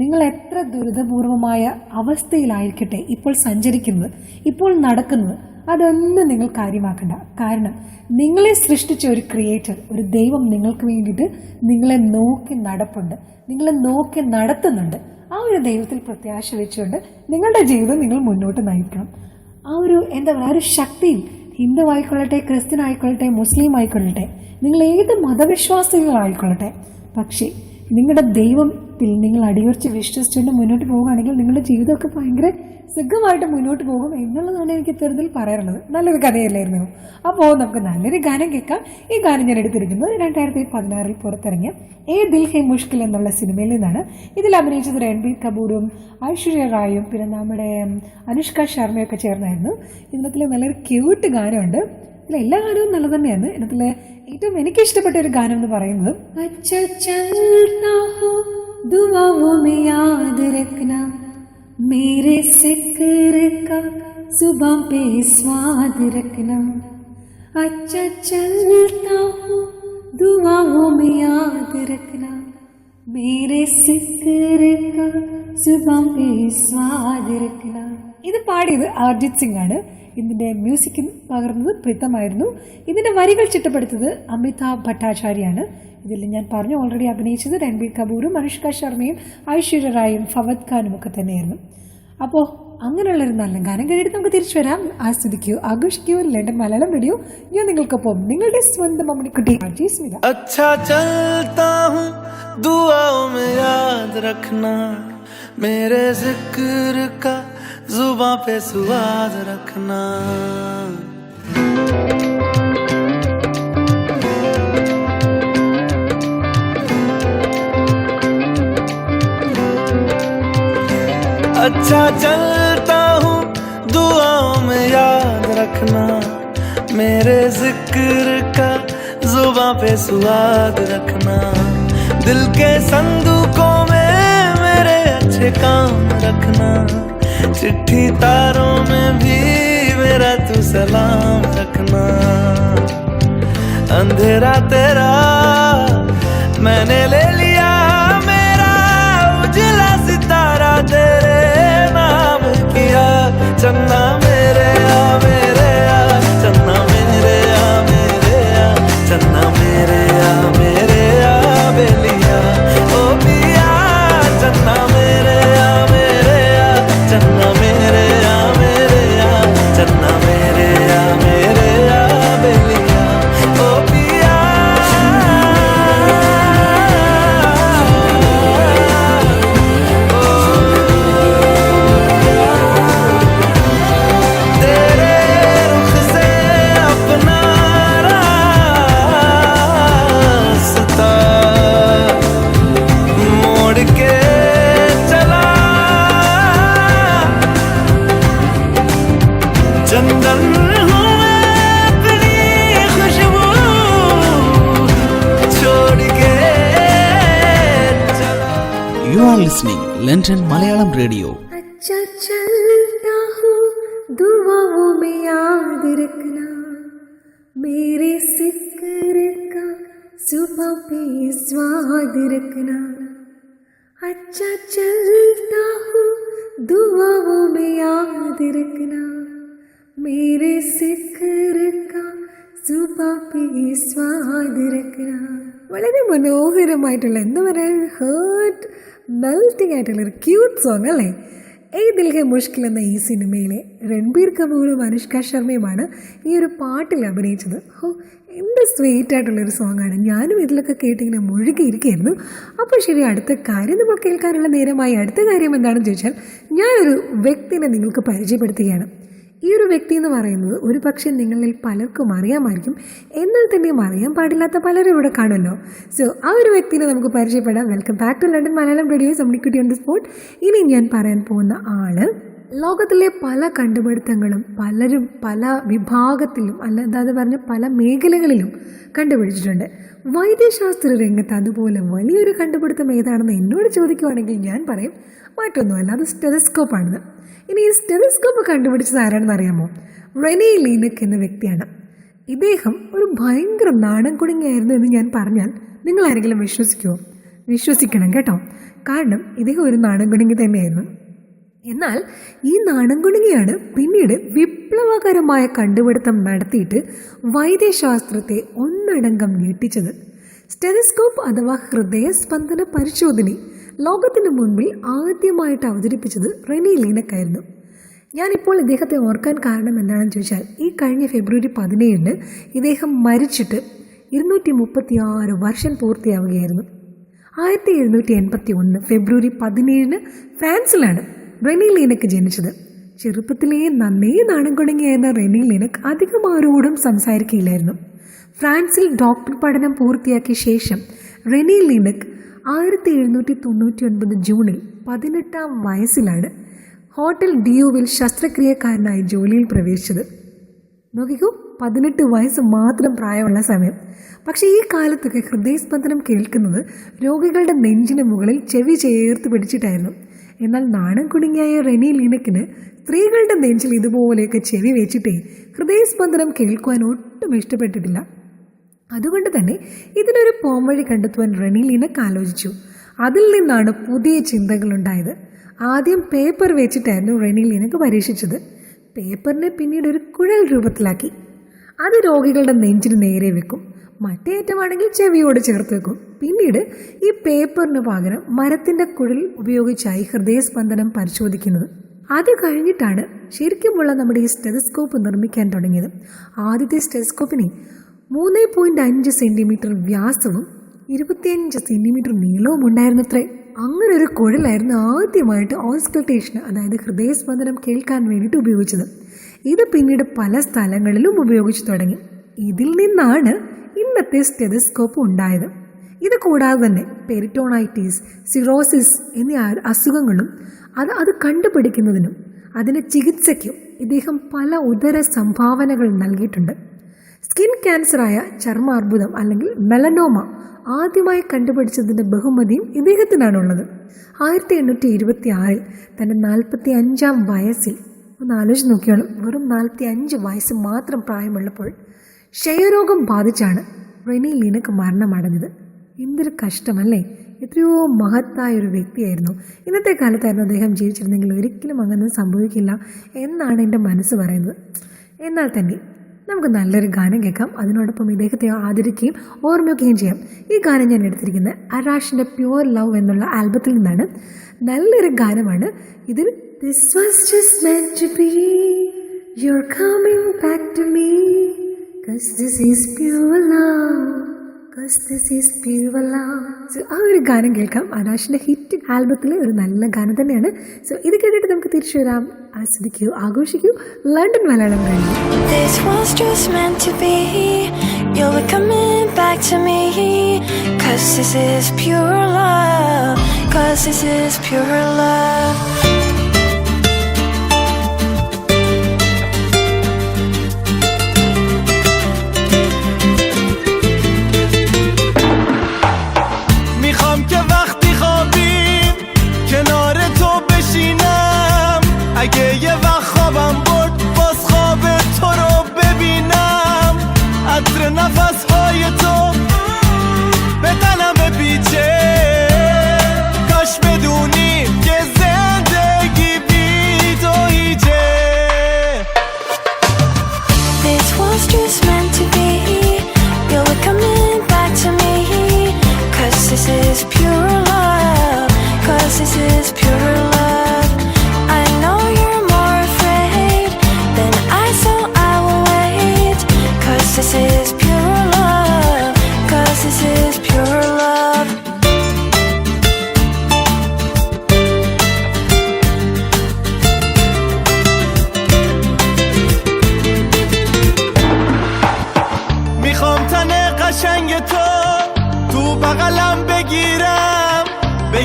നിങ്ങൾ എത്ര ദുരിതപൂർവമായ അവസ്ഥയിലായിരിക്കട്ടെ ഇപ്പോൾ സഞ്ചരിക്കുന്നത്, ഇപ്പോൾ നടക്കുന്നത്, അതൊന്നും നിങ്ങൾ കാര്യമാക്കണ്ട. കാരണം നിങ്ങളെ സൃഷ്ടിച്ച ഒരു ക്രിയേറ്റർ, ഒരു ദൈവം നിങ്ങൾക്ക് വേണ്ടിയിട്ട് നിങ്ങളെ നോക്കി നടപ്പുണ്ട്, നിങ്ങളെ നോക്കി നടത്തുന്നുണ്ട്. ആ ഒരു ദൈവത്തിൽ പ്രത്യാശ വെച്ചുകൊണ്ട് നിങ്ങളുടെ ജീവിതം നിങ്ങൾ മുന്നോട്ട് നയിക്കണം. ആ ഒരു ഒരു ശക്തിയിൽ ഹിന്ദു ആയിക്കൊള്ളട്ടെ, ക്രിസ്ത്യൻ ആയിക്കൊള്ളട്ടെ, മുസ്ലിം ആയിക്കൊള്ളട്ടെ, നിങ്ങൾ ഏത് മതവിശ്വാസികളായിക്കൊള്ളട്ടെ, പക്ഷേ നിങ്ങളുടെ ദൈവത്തിൽ നിങ്ങൾ അടിയുറച്ച് വിശ്വസിച്ചുകൊണ്ട് മുന്നോട്ട് പോവുകയാണെങ്കിൽ നിങ്ങളുടെ ജീവിതമൊക്കെ ഭയങ്കര സുഖമായിട്ട് മുന്നോട്ട് പോകും എന്നുള്ളതാണ് എനിക്ക് ഇത്തരത്തിൽ പറയാനുള്ളത്. നല്ലൊരു കഥയല്ലായിരുന്നു. അപ്പോൾ നമുക്ക് നല്ലൊരു ഗാനം കേൾക്കാം. ഈ ഗാനം ഞാൻ എടുത്തിരിക്കുന്നത് 2016 പുറത്തിറങ്ങിയ ഏ ദിൽ ഹേ മുഷ്കിൽ എന്നുള്ള സിനിമയിൽ നിന്നാണ്. ഇതിൽ അഭിനയിച്ചത് രൺബീർ കപൂറും ഐശ്വര്യ റായും പിന്നെ നമ്മുടെ അനുഷ്ക ശർമ്മയൊക്കെ ചേർന്നായിരുന്നു. ഇതിനകത്തിൽ നല്ലൊരു ക്യൂട്ട് ഗാനമുണ്ട്. ഇതിൽ എല്ലാ ഗാനവും നല്ല തന്നെയാണ്. ഇതിനകത്തിൽ ഏറ്റവും എനിക്ക് ഇഷ്ടപ്പെട്ട ഒരു ഗാനം എന്ന് പറയുന്നത് मेरे जिक्र का जुबां पे स्वाद रखना, अच्छा चलता हूँ दुआओं में याद रखना, मेरे जिक्र का जुबां पे स्वाद रखना. ഇത് പാടിയത് അർജിത് സിംഗ് ആണ്. ഇതിന്റെ മ്യൂസിക് പകർന്നത് പ്രീതമായിരുന്നു. ഇതിന്റെ വരികൾ ചിട്ടപ്പെടുത്തത് അമിതാഭ് ഭട്ടാചാര്യാണ്. ഇതിൽ ഞാൻ പറഞ്ഞു ഓൾറെഡി അഭിനയിച്ചത് രൺബീർ കപൂറും അനുഷ്ക ശർമ്മയും ഐശ്വര്യ റായും ഫവദ് ഖാനും ഒക്കെ തന്നെയായിരുന്നു. അപ്പോൾ അങ്ങനെയുള്ളൊരു നല്ല ഗാനം കഴിഞ്ഞിട്ട് നമുക്ക് തിരിച്ചു വരാം. ആസ്വദിക്കൂ, ആഘോഷിക്കൂ. ലണ്ടൻ മലയാളം റേഡിയോ ഞാൻ നിങ്ങൾക്കൊപ്പം നിങ്ങളുടെ സ്വന്തം അമ്മണിക്കുട്ടി സ്മിത. अच्छा चलता हूँ दुआओं में याद रखना, मेरे जिक्र का जुबां पे स्वाद रखना. अच्छा चलता हूँ दुआओं में याद रखना, मेरे जिक्र का जुबां पे स्वाद रखना. दिल के संदूकों में मेरे अच्छे काम रखना, चिट्ठी तारों में भी मेरा तू सलाम रखना. अंधेरा तेरा मैंने ले लिया, मेरा उजला सितारा तेरे नाम किया. चन्ना मेरे आ चन्ना मेरे आ चन्ना मेरे आ बेलिया ओ पिया. चन्ना मेरे आ चन्ना मेरे आ चन्ना मेरे आ बेलिया ओ पिया. London Malayalam radio. अच्छा चलता हूँ दुआओं में याद रखना मेरे जिक्र का सुबह पे स्वाद रखना. अच्छा चलता हूँ दुआओं में याद रखना मेरे जिक्र का സുബഹ പേ സ്വാദ് രഖ്ന. വളരെ മനോഹരമായിട്ടുള്ള എന്താ പറയുക, ഹേർട്ട് മെൽറ്റിംഗ് ആയിട്ടുള്ളൊരു ക്യൂട്ട് സോങ് അല്ലേ? ഏ ദിൽ ഹെ മുഷ്കിൽ എന്ന ഈ സിനിമയിലെ രൺബീർ കപൂറും അനുഷ്ക ശർമ്മയുമാണ് ഈ ഒരു പാട്ടിൽ അഭിനയിച്ചത്. എന്ത് സ്വീറ്റ് ആയിട്ടുള്ളൊരു സോങ്ങാണ്. ഞാനും ഇതിലൊക്കെ കേട്ടിങ്ങനെ മുഴുകിയിരിക്കുകയായിരുന്നു. അപ്പോൾ ശരി, അടുത്ത കാര്യം നമ്മൾ കേൾക്കാനുള്ള നേരമായി. അടുത്ത കാര്യം എന്താണെന്ന് ചോദിച്ചാൽ, ഞാനൊരു വ്യക്തിനെ നിങ്ങൾക്ക് പരിചയപ്പെടുത്തുകയാണ്. ഈ ഒരു വ്യക്തി എന്ന് പറയുന്നത് ഒരു പക്ഷേ നിങ്ങളിൽ പലർക്കും അറിയാമായിരിക്കും, എന്നാൽ തന്നെയും അറിയാൻ പാടില്ലാത്ത പലരും ഇവിടെ കാണുമല്ലോ. സോ ആ ഒരു വ്യക്തിനെ നമുക്ക് പരിചയപ്പെടാം. Welcome back to London Malayalam radio, സമ്മിക്കുട്ടി ഓൺ ദി സ്പോട്ട്. ഇനി ഞാൻ പറയാൻ പോകുന്ന ആള് ലോകത്തിലെ പല കണ്ടുപിടുത്തങ്ങളും പലരും പല വിഭാഗത്തിലും അല്ലാതെ പറഞ്ഞ പല മേഖലകളിലും കണ്ടുപിടിച്ചിട്ടുണ്ട്. വൈദ്യശാസ്ത്ര രംഗത്ത് അതുപോലെ വലിയൊരു കണ്ടുപിടുത്തം ഏതാണെന്ന് എന്നോട് ചോദിക്കുവാണെങ്കിൽ ഞാൻ പറയും മറ്റൊന്നുമല്ല, അത് സ്റ്റെതസ്കോപ്പാണെന്ന്. ഇനി ഈ സ്റ്റെതസ്കോപ്പ് കണ്ടുപിടിച്ചത് ആരാണെന്ന് അറിയാമോ? റെനി ലീനക് എന്ന വ്യക്തിയാണ്. ഇദ്ദേഹം ഒരു ഭയങ്കര നാടൻ കുടുങ്ങിയായിരുന്നു എന്ന് ഞാൻ പറഞ്ഞാൽ നിങ്ങൾ ആരെങ്കിലും വിശ്വസിക്കുമോ? വിശ്വസിക്കണം കേട്ടോ, കാരണം ഇദ്ദേഹം ഒരു നാടൻ കുടുങ്ങി തന്നെയായിരുന്നു. എന്നാൽ ഈ നാടൻ കുടുങ്ങിയാണ് പിന്നീട് വിപ്ലവകരമായ കണ്ടുപിടുത്തം നടത്തിയിട്ട് വൈദ്യശാസ്ത്രത്തെ ഒന്നടങ്കം ഞെട്ടിച്ചത്. സ്റ്റെതസ്കോപ്പ് അഥവാ ഹൃദയസ്പന്ദന പരിശോധന ലോകത്തിന് മുൻപിൽ ആദ്യമായിട്ട് അവതരിപ്പിച്ചത് റെനി ലീനക് ആയിരുന്നു. ഞാനിപ്പോൾ ഇദ്ദേഹത്തെ ഓർക്കാൻ കാരണം എന്താണെന്ന് ചോദിച്ചാൽ, ഈ കഴിഞ്ഞ ഫെബ്രുവരി 17 ഇദ്ദേഹം മരിച്ചിട്ട് 236 വർഷം പൂർത്തിയാവുകയായിരുന്നു. 1781 ഫെബ്രുവരി 17 ഫ്രാൻസിലാണ് റെനി ലീനക് ജനിച്ചത്. ചെറുപ്പത്തിലേ നന്നേ നാണം കുടുങ്ങിയായിരുന്ന റെനി ലീനക് അധികം ആരോടും സംസാരിക്കില്ലായിരുന്നു. ഫ്രാൻസിൽ ഡോക്ടർ പഠനം പൂർത്തിയാക്കിയ ശേഷം റെനി ലീനക് 1799 ജൂണിൽ 18-ാം വയസ്സിലാണ് ഹോട്ടൽ ഡിയോവിൽ ശസ്ത്രക്രിയക്കാരനായി ജോലിയിൽ പ്രവേശിച്ചത്. നോക്കിക്കോ, 18 വയസ്സ് മാത്രം പ്രായമുള്ള സമയം. പക്ഷേ ഈ കാലത്തൊക്കെ ഹൃദയസ്പന്ദനം കേൾക്കുന്നത് രോഗികളുടെ നെഞ്ചിന് മുകളിൽ ചെവി ചേർത്ത് പിടിച്ചിട്ടായിരുന്നു. എന്നാൽ നാണം കുടുങ്ങിയായ റെനി ലീനക്കിന് സ്ത്രീകളുടെ നെഞ്ചിൽ ഇതുപോലെയൊക്കെ ചെവി വെച്ചിട്ടേ ഹൃദയസ്പന്ദനം കേൾക്കുവാൻ ഒട്ടും ഇഷ്ടപ്പെട്ടിട്ടില്ല. അതുകൊണ്ട് തന്നെ ഇതിനൊരു പോംവഴി കണ്ടെത്തുവാൻ റെനി ലീനക് ആലോചിച്ചു. അതിൽ നിന്നാണ് പുതിയ ചിന്തകളുണ്ടായത്. ആദ്യം പേപ്പർ വെച്ചിട്ടായിരുന്നു റെനി ലീനക് പരീക്ഷിച്ചത്. പേപ്പറിനെ പിന്നീട് ഒരു കുഴൽ രൂപത്തിലാക്കി. അത് രോഗികളുടെ നെഞ്ചിന് നേരെ വെക്കും, മറ്റേ അറ്റമാണെങ്കിൽ ചെവിയോട് ചേർത്ത് വെക്കും. പിന്നീട് ഈ പേപ്പറിന് പകരം മരത്തിൻ്റെ കുഴൽ ഉപയോഗിച്ചായി ഹൃദയസ്പന്ദനം പരിശോധിക്കുന്നത്. അത് കഴിഞ്ഞിട്ടാണ് ശരിക്കുമുള്ള നമ്മുടെ ഈ സ്റ്റെതസ്കോപ്പ് നിർമ്മിക്കാൻ തുടങ്ങിയത്. ആദ്യത്തെ സ്റ്റെതസ്കോപ്പിന് 3.5 സെൻറ്റിമീറ്റർ വ്യാസവും 25 സെൻറ്റിമീറ്റർ നീളവും ഉണ്ടായിരുന്നത്രേ. അങ്ങനെ ഒരു കുഴലായിരുന്നു ആദ്യമായിട്ട് ഓസ്കൾട്ടേഷന്, അതായത് ഹൃദയസ്പന്ദനം കേൾക്കാൻ വേണ്ടിയിട്ട് ഉപയോഗിച്ചത്. ഇത് പിന്നീട് പല സ്ഥലങ്ങളിലും ഉപയോഗിച്ചു തുടങ്ങി. ഇതിൽ നിന്നാണ് ഇന്നത്തെ സ്റ്റെതസ്കോപ്പ് ഉണ്ടായത്. ഇത് കൂടാതെ തന്നെ പെരിറ്റോണൈറ്റിസ്, സിറോസിസ് എന്നീ അസുഖങ്ങളും അത് കണ്ടുപിടിക്കുന്നതിനും അതിന് ചികിത്സയ്ക്കും ഇദ്ദേഹം പല ഉദര സംഭാവനകൾ നൽകിയിട്ടുണ്ട്. സ്കിൻ ക്യാൻസറായ ചർമ്മാർബുദം അല്ലെങ്കിൽ മെലനോമ ആദ്യമായി കണ്ടുപിടിച്ചതിൻ്റെ ബഹുമതിയും ഇദ്ദേഹത്തിനാണുള്ളത്. 1826 തൻ്റെ 45-ാം വയസ്സിൽ, ഒന്ന് ആലോചിച്ച് നോക്കിയോളും, വെറും 45 വയസ്സ് മാത്രം പ്രായമുള്ളപ്പോൾ ക്ഷയരോഗം ബാധിച്ചാണ് റെനി ലീനക് മരണമടഞ്ഞത്. എന്തൊരു കഷ്ടമല്ലേ! എത്രയോ മഹത്തായൊരു വ്യക്തിയായിരുന്നു. ഇന്നത്തെ കാലത്തായിരുന്നു അദ്ദേഹം ജീവിച്ചിരുന്നെങ്കിൽ ഒരിക്കലും അങ്ങനെ സംഭവിക്കില്ല എന്നാണ് എൻ്റെ മനസ്സ് പറയുന്നത്. എന്നാൽ തന്നെ നമുക്ക് നല്ലൊരു ഗാനം കേൾക്കാം. അതിനോടൊപ്പം ഇദ്ദേഹത്തെ ആദരിക്കുകയും ഓർമ്മിക്കുകയും ചെയ്യാം. ഈ ഗാനം ഞാൻ എടുത്തിരിക്കുന്നത് അരാഷിൻ്റെ പ്യുവർ ലവ് എന്നുള്ള ആൽബത്തിൽ നിന്നാണ്. നല്ലൊരു ഗാനമാണ്. ഇതിൽ This was just meant to be, you're coming back to me, 'cause this is pure love, 'cause this is pure love. So ആ ഒരു ഗാനം കേൾക്കാം. അരാഷിൻ്റെ ഹിറ്റ് ആൽബത്തിലെ ഒരു നല്ല ഗാനം തന്നെയാണ്. സോ ഇത് കേട്ടിട്ട് നമുക്ക് തിരിച്ചു വരാം. ആസ്വദിക്കൂ, ആഘോഷിക്കൂ. London Malayalam radio. This was just meant to be, you'll be coming back to me, 'cause this is pure love, 'cause this is pure love. میخوام که وقتی خوابیم کنار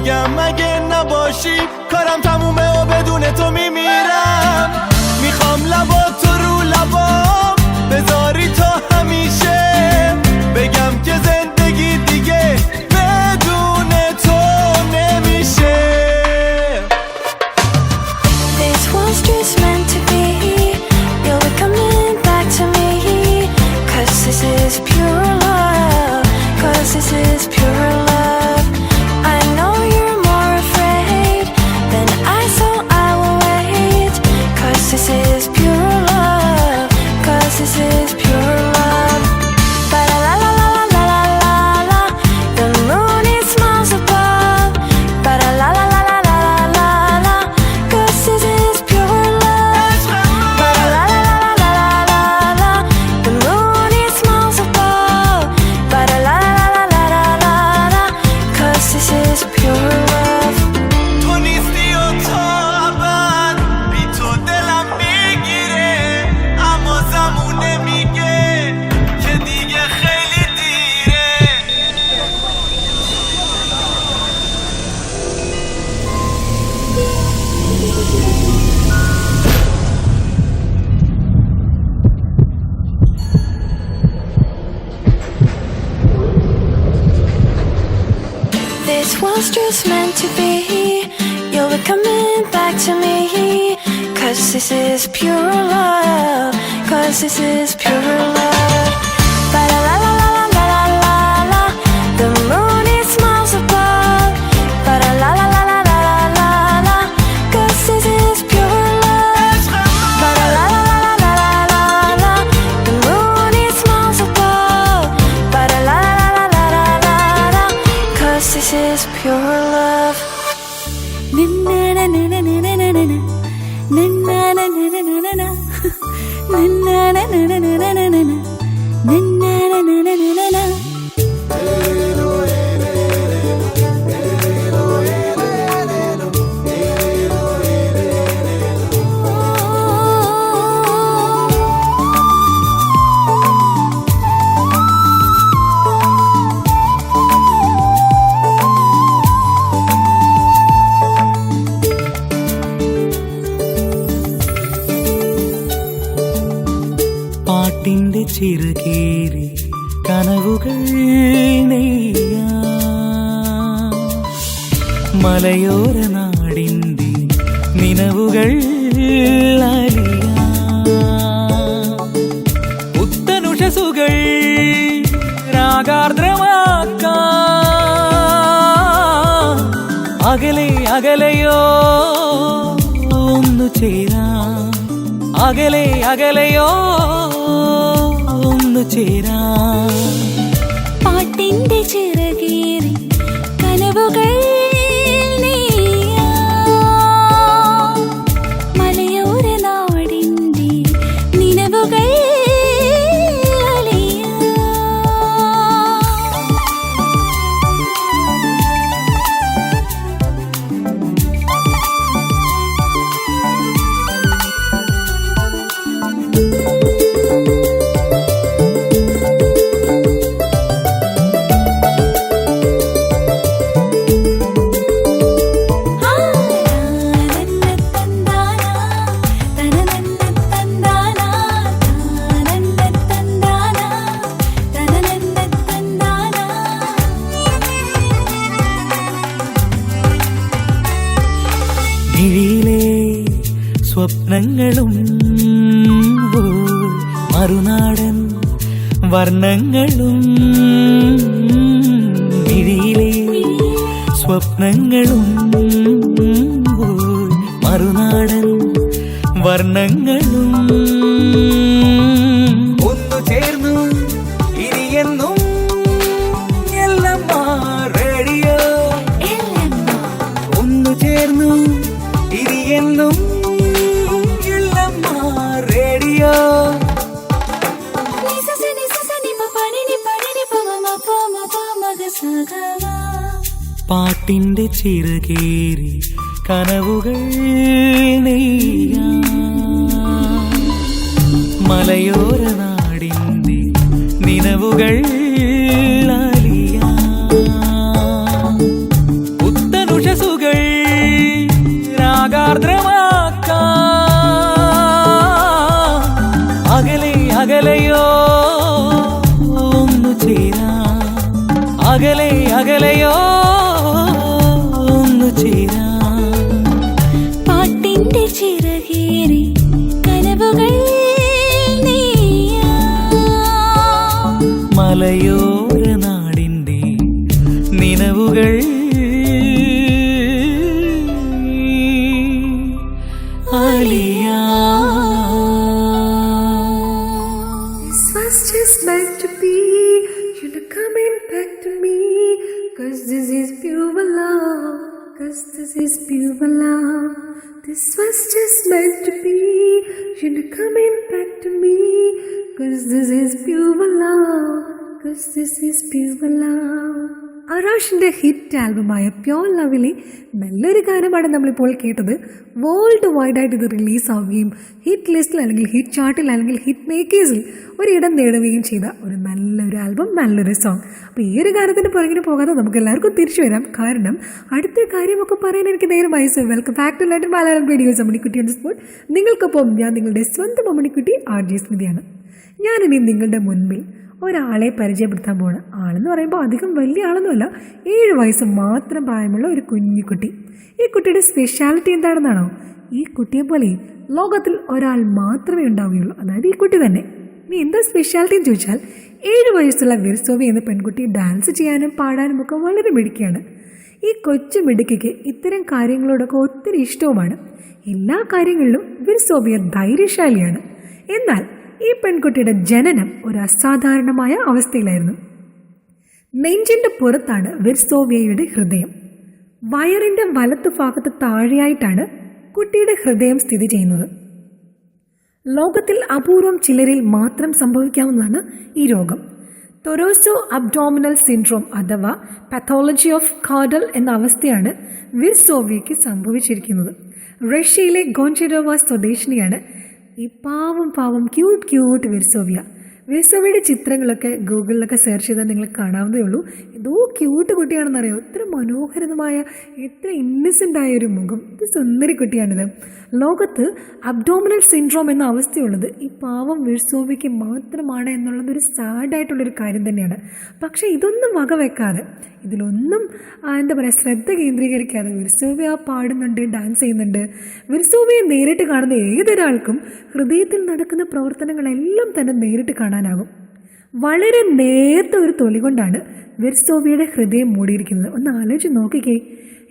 بگم مگه نباشی کارم تمومه و بدون تو میمیرم میخوام لباتو رو لبام بذاری تا همیشه بگم که زندگی دیگه بدون تو نمیشه This was just meant to be. You'll be coming back to me. 'Cause this is pure love. 'Cause this is pure love. I know you're more afraid than I, so I will wait. 'Cause this is pure love. 'Cause this is pure love. Ba la la la la la la la la. The moon it smiles above. Ba la la la la la la la la. 'Cause this is pure love. Ba la la la la la la la. The moon it smiles above. Ba la la la la la la la. 'Cause this is pure love. تو نیستی و تابن بی تو دلم میگیره اما زمونه میگه که دیگه خیلی دیره This was just meant to be. You'll be coming back to me. 'Cause this is pure love. 'Cause this is pure love. Ba la la la la la la la la. The moon it smiles above. Ba la la la la la la la la. 'Cause this is pure love. Ba la la la la la la la. The moon it smiles above. Ba la la la la la la la. 'Cause this is pure love. പാട്ടിന്റെ ചിറകേറി കനവുകൾ നെയ്യാം മലയോര നാടിന്റെ നിനവുകൾ അലിയാം പുത്തനുഷസുകൾ രാഗാർദ്രമാക്കാം അകലെ അകലെയോ ഒന്നു ചേരാം അകലെ അകലെയോ ഒന്നു ചേരാം പാട്ടിന്റെ ചിറകേറി കനവുകൾ നെയ്യാം. മലയോര നാടിന്റെ നിലവുകൾ അലിയാം. മിഴിയിലെ സ്വപ്നങ്ങളും മറുനാടൻ വർണ്ണങ്ങളും മിഴിയിലെ സ്വപ്നങ്ങളും മറുനാടൻ വർണ്ണങ്ങളും ഒന്നു ചേർന്നു ഇനിയെന്നും എല്ലാം റേഡിയോ ഒന്നു ചേർന്നു ഇനിയെന്നും എല്ലാം റേഡിയോ പാട്ടിന്റെ ചിറകേറി കനവുകൾ നെയ്യാം മലയോര നാടിന്റെ നിനവുകൾ അലിയാം പുത്തനുഷ ചിറകേറി കനവുകൾ മലയോര നാടിൻ്റെ നിലവുകൾ അലിയാ. This was just meant to be. You're not coming back to me. Cause this is pure love. Cause this is pure love. This was just meant to be. You're not coming back to me. Cause this is pure love. Cause this is pure love. അറാഷിൻ്റെ hit ആൽബമായ pure ലവിലെ നല്ലൊരു ഗാനമാണ് നമ്മളിപ്പോൾ കേട്ടത്. World വൈഡായിട്ട് ഇത് റിലീസാവുകയും hit ലിസ്റ്റിൽ അല്ലെങ്കിൽ ഹിറ്റ് ചാർട്ടിൽ അല്ലെങ്കിൽ ഹിറ്റ് മേക്കേഴ്സിൽ ഒരിടം നേടുകയും ചെയ്ത ഒരു നല്ലൊരു ആൽബം, നല്ലൊരു സോങ്. അപ്പോൾ ഈ ഒരു ഗാനത്തിന് പുറകിന് പോകാതെ നമുക്ക് എല്ലാവർക്കും തിരിച്ചു വരാം. കാരണം അടുത്ത കാര്യമൊക്കെ പറയാൻ എനിക്ക് നേരമായി. So welcome back to London Malayalam radios Ammanikutty on spot. നിങ്ങൾക്കൊപ്പം ഞാൻ നിങ്ങളുടെ സ്വന്തം അമ്മണിക്കുട്ടി RJ സ്മിതിയാണ്. ഞാനിനി നിങ്ങളുടെ മുൻപിൽ ഒരാളെ പരിചയപ്പെടുത്താൻ പോകണം. ആളെന്ന് പറയുമ്പോൾ അധികം വലിയ ആളൊന്നുമല്ല, 7 വയസ്സ് മാത്രം പ്രായമുള്ള ഒരു കുഞ്ഞിക്കുട്ടി. ഈ കുട്ടിയുടെ സ്പെഷ്യാലിറ്റി എന്താണെന്നാണോ? ഈ കുട്ടിയെ പോലെ ലോകത്തിൽ ഒരാൾ മാത്രമേ ഉണ്ടാവുകയുള്ളൂ, അതായത് ഈ കുട്ടി തന്നെ. ഇനി എന്താ സ്പെഷ്യാലിറ്റി എന്ന് ചോദിച്ചാൽ, 7 വയസ്സുള്ള വിർസോവി എന്ന പെൺകുട്ടി ഡാൻസ് ചെയ്യാനും പാടാനും ഒക്കെ വളരെ മിടുക്കിയാണ്. ഈ കൊച്ചു മിടുക്കിക്ക് ഇത്തരം കാര്യങ്ങളോടൊക്കെ ഒത്തിരി ഇഷ്ടവുമാണ്. എല്ലാ കാര്യങ്ങളിലും വിർസോവിയ ധൈര്യശാലിയാണ്. എന്നാൽ ഈ പെൺകുട്ടിയുടെ ജനനം ഒരു അസാധാരണമായ അവസ്ഥയിലായിരുന്നു. നെഞ്ചിൻ്റെ പുറത്താണ് വിർസോവിയയുടെ ഹൃദയം. വയറിൻ്റെ വലത്തു ഭാഗത്ത് താഴെയായിട്ടാണ് കുട്ടിയുടെ ഹൃദയം സ്ഥിതി ചെയ്യുന്നത്. ലോകത്തിൽ അപൂർവം ചിലരിൽ മാത്രം സംഭവിക്കാവുന്നതാണ് ഈ രോഗം. തൊറോസോ അബ്ഡോമിനൽ സിൻഡ്രോം അഥവാ പാത്തോളജി ഓഫ് കാർഡൽ എന്ന അവസ്ഥയാണ് വിർസോവിയയ്ക്ക് സംഭവിച്ചിരിക്കുന്നത്. റഷ്യയിലെ ഗോൺചെഡോവ സ്വദേശിനിയാണ് ഈ പാവം ക്യൂട്ട് വിർസോവിയ. വിർസോവിയയുടെ ചിത്രങ്ങളൊക്കെ ഗൂഗിളിലൊക്കെ സെർച്ച് ചെയ്താൽ നിങ്ങൾ കാണാവുന്നതേ ഉള്ളൂ. എന്തോ ക്യൂട്ട് കുട്ടിയാണെന്നറിയോ, എത്ര മനോഹരമായ, എത്ര ഇന്നസെൻ്റായ ഒരു മുഖം. ഇത് സുന്ദരി കുട്ടിയാണിത്. ലോകത്ത് അബ്ഡോമിനൽ സിൻഡ്രോം എന്ന അവസ്ഥയുള്ളത് ഈ പാവം വിർസോവിയയ്ക്ക് മാത്രമാണ് എന്നുള്ളതൊരു സാഡായിട്ടുള്ളൊരു കാര്യം തന്നെയാണ്. പക്ഷേ ഇതൊന്നും വകവെക്കാതെ, ഇതിലൊന്നും ശ്രദ്ധ കേന്ദ്രീകരിക്കാതെ വിർസോവിയ പാടുന്നുണ്ട്, ഡാൻസ് ചെയ്യുന്നുണ്ട്. വിർസോവിയെ നേരിട്ട് കാണുന്ന ഏതൊരാൾക്കും ഹൃദയത്തിൽ നടക്കുന്ന പ്രവർത്തനങ്ങളെല്ലാം തന്നെ നേരിട്ട് കാണാനാകും. വളരെ നേർത്ത ഒരു തൊലി കൊണ്ടാണ് വിർസോവിയയുടെ ഹൃദയം മൂടിയിരിക്കുന്നത്. ഒന്ന് ആലോചിച്ച് നോക്കിക്കേ.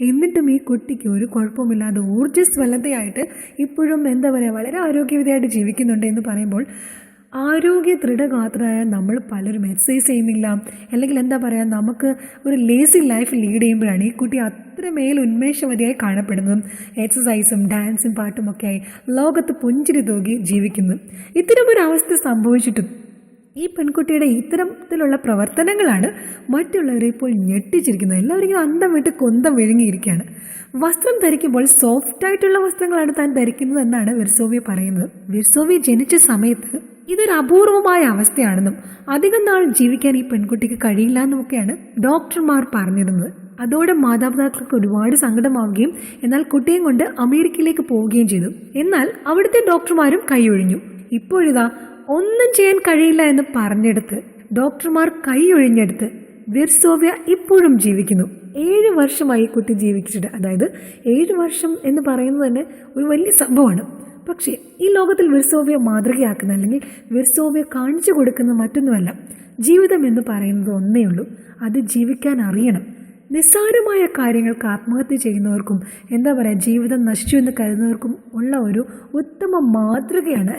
എന്നിട്ടും ഈ കുട്ടിക്ക് ഒരു കുഴപ്പമില്ലാതെ ഊർജ്ജസ്വലതയായിട്ട് ഇപ്പോഴും വളരെ ആരോഗ്യവതിയായിട്ട് ജീവിക്കുന്നുണ്ട് എന്ന് പറയുമ്പോൾ, ആരോഗ്യ ദൃഢഗാത്രരായ നമ്മൾ പലരും എക്സസൈസ് ചെയ്യുന്നില്ല, അല്ലെങ്കിൽ നമുക്ക് ഒരു ലേസി ലൈഫ് ലീഡ് ചെയ്യുമ്പോഴാണ് ഈ കുട്ടി അത്രമേൽ ഉന്മേഷവതിയായി കാണപ്പെടുന്നതും എക്സസൈസും ഡാൻസും പാട്ടുമൊക്കെയായി ലോകത്ത് പുഞ്ചിരി തൂകി ജീവിക്കുന്നു. ഇത്തരമൊരവസ്ഥ സംഭവിച്ചിട്ടും ഈ പെൺകുട്ടിയുടെ ഇത്തരത്തിലുള്ള പ്രവർത്തനങ്ങളാണ് മറ്റുള്ളവരെ ഇപ്പോൾ ഞെട്ടിച്ചിരിക്കുന്നത്. എല്ലാവരും അന്തം വിട്ട് കൊന്തം വിഴുങ്ങിയിരിക്കുകയാണ്. വസ്ത്രം ധരിക്കുമ്പോൾ സോഫ്റ്റായിട്ടുള്ള വസ്ത്രങ്ങളാണ് താൻ ധരിക്കുന്നത് എന്നാണ് വിർസോവിയ പറയുന്നത്. വിർസോവിയ ജനിച്ച സമയത്ത് ഇതൊരു അപൂർവമായ അവസ്ഥയാണെന്നും അധികം നാൾ ജീവിക്കാൻ ഈ പെൺകുട്ടിക്ക് കഴിയില്ല എന്നുമൊക്കെയാണ് ഡോക്ടർമാർ പറഞ്ഞിരുന്നത്. അതോടെ മാതാപിതാക്കൾക്ക് ഒരുപാട് സങ്കടമാവുകയും എന്നാൽ കുട്ടിയും കൊണ്ട് അമേരിക്കയിലേക്ക് പോവുകയും ചെയ്തു. എന്നാൽ അവിടുത്തെ ഡോക്ടർമാരും കൈയൊഴിഞ്ഞു. ഇപ്പോഴിതാ ഒന്നും ചെയ്യാൻ കഴിയില്ല എന്ന് പറഞ്ഞെടുത്ത് ഡോക്ടർമാർ കൈയൊഴിഞ്ഞെടുത്ത് വിർസോവിയ ഇപ്പോഴും ജീവിക്കുന്നു. 7 വർഷമായി കുട്ടി ജീവിച്ചിട്ട്, അതായത് 7 വർഷം എന്ന് പറയുന്നത് തന്നെ ഒരു വലിയ സംഭവമാണ്. പക്ഷേ ഈ ലോകത്തിൽ വിർസോവിയ മാതൃകയാക്കുന്ന അല്ലെങ്കിൽ വിർസോവിയ കാണിച്ചു കൊടുക്കുന്ന മറ്റൊന്നുമല്ല. ജീവിതം എന്ന് പറയുന്നത് ഒന്നേ ഉള്ളൂ, അത് ജീവിക്കാൻ അറിയണം. നിസ്സാരമായ കാര്യങ്ങൾക്ക് ആത്മഹത്യ ചെയ്യുന്നവർക്കും ജീവിതം നശിച്ചു എന്ന് കരുതുന്നവർക്കും ഉള്ള ഒരു ഉത്തമ മാതൃകയാണ്,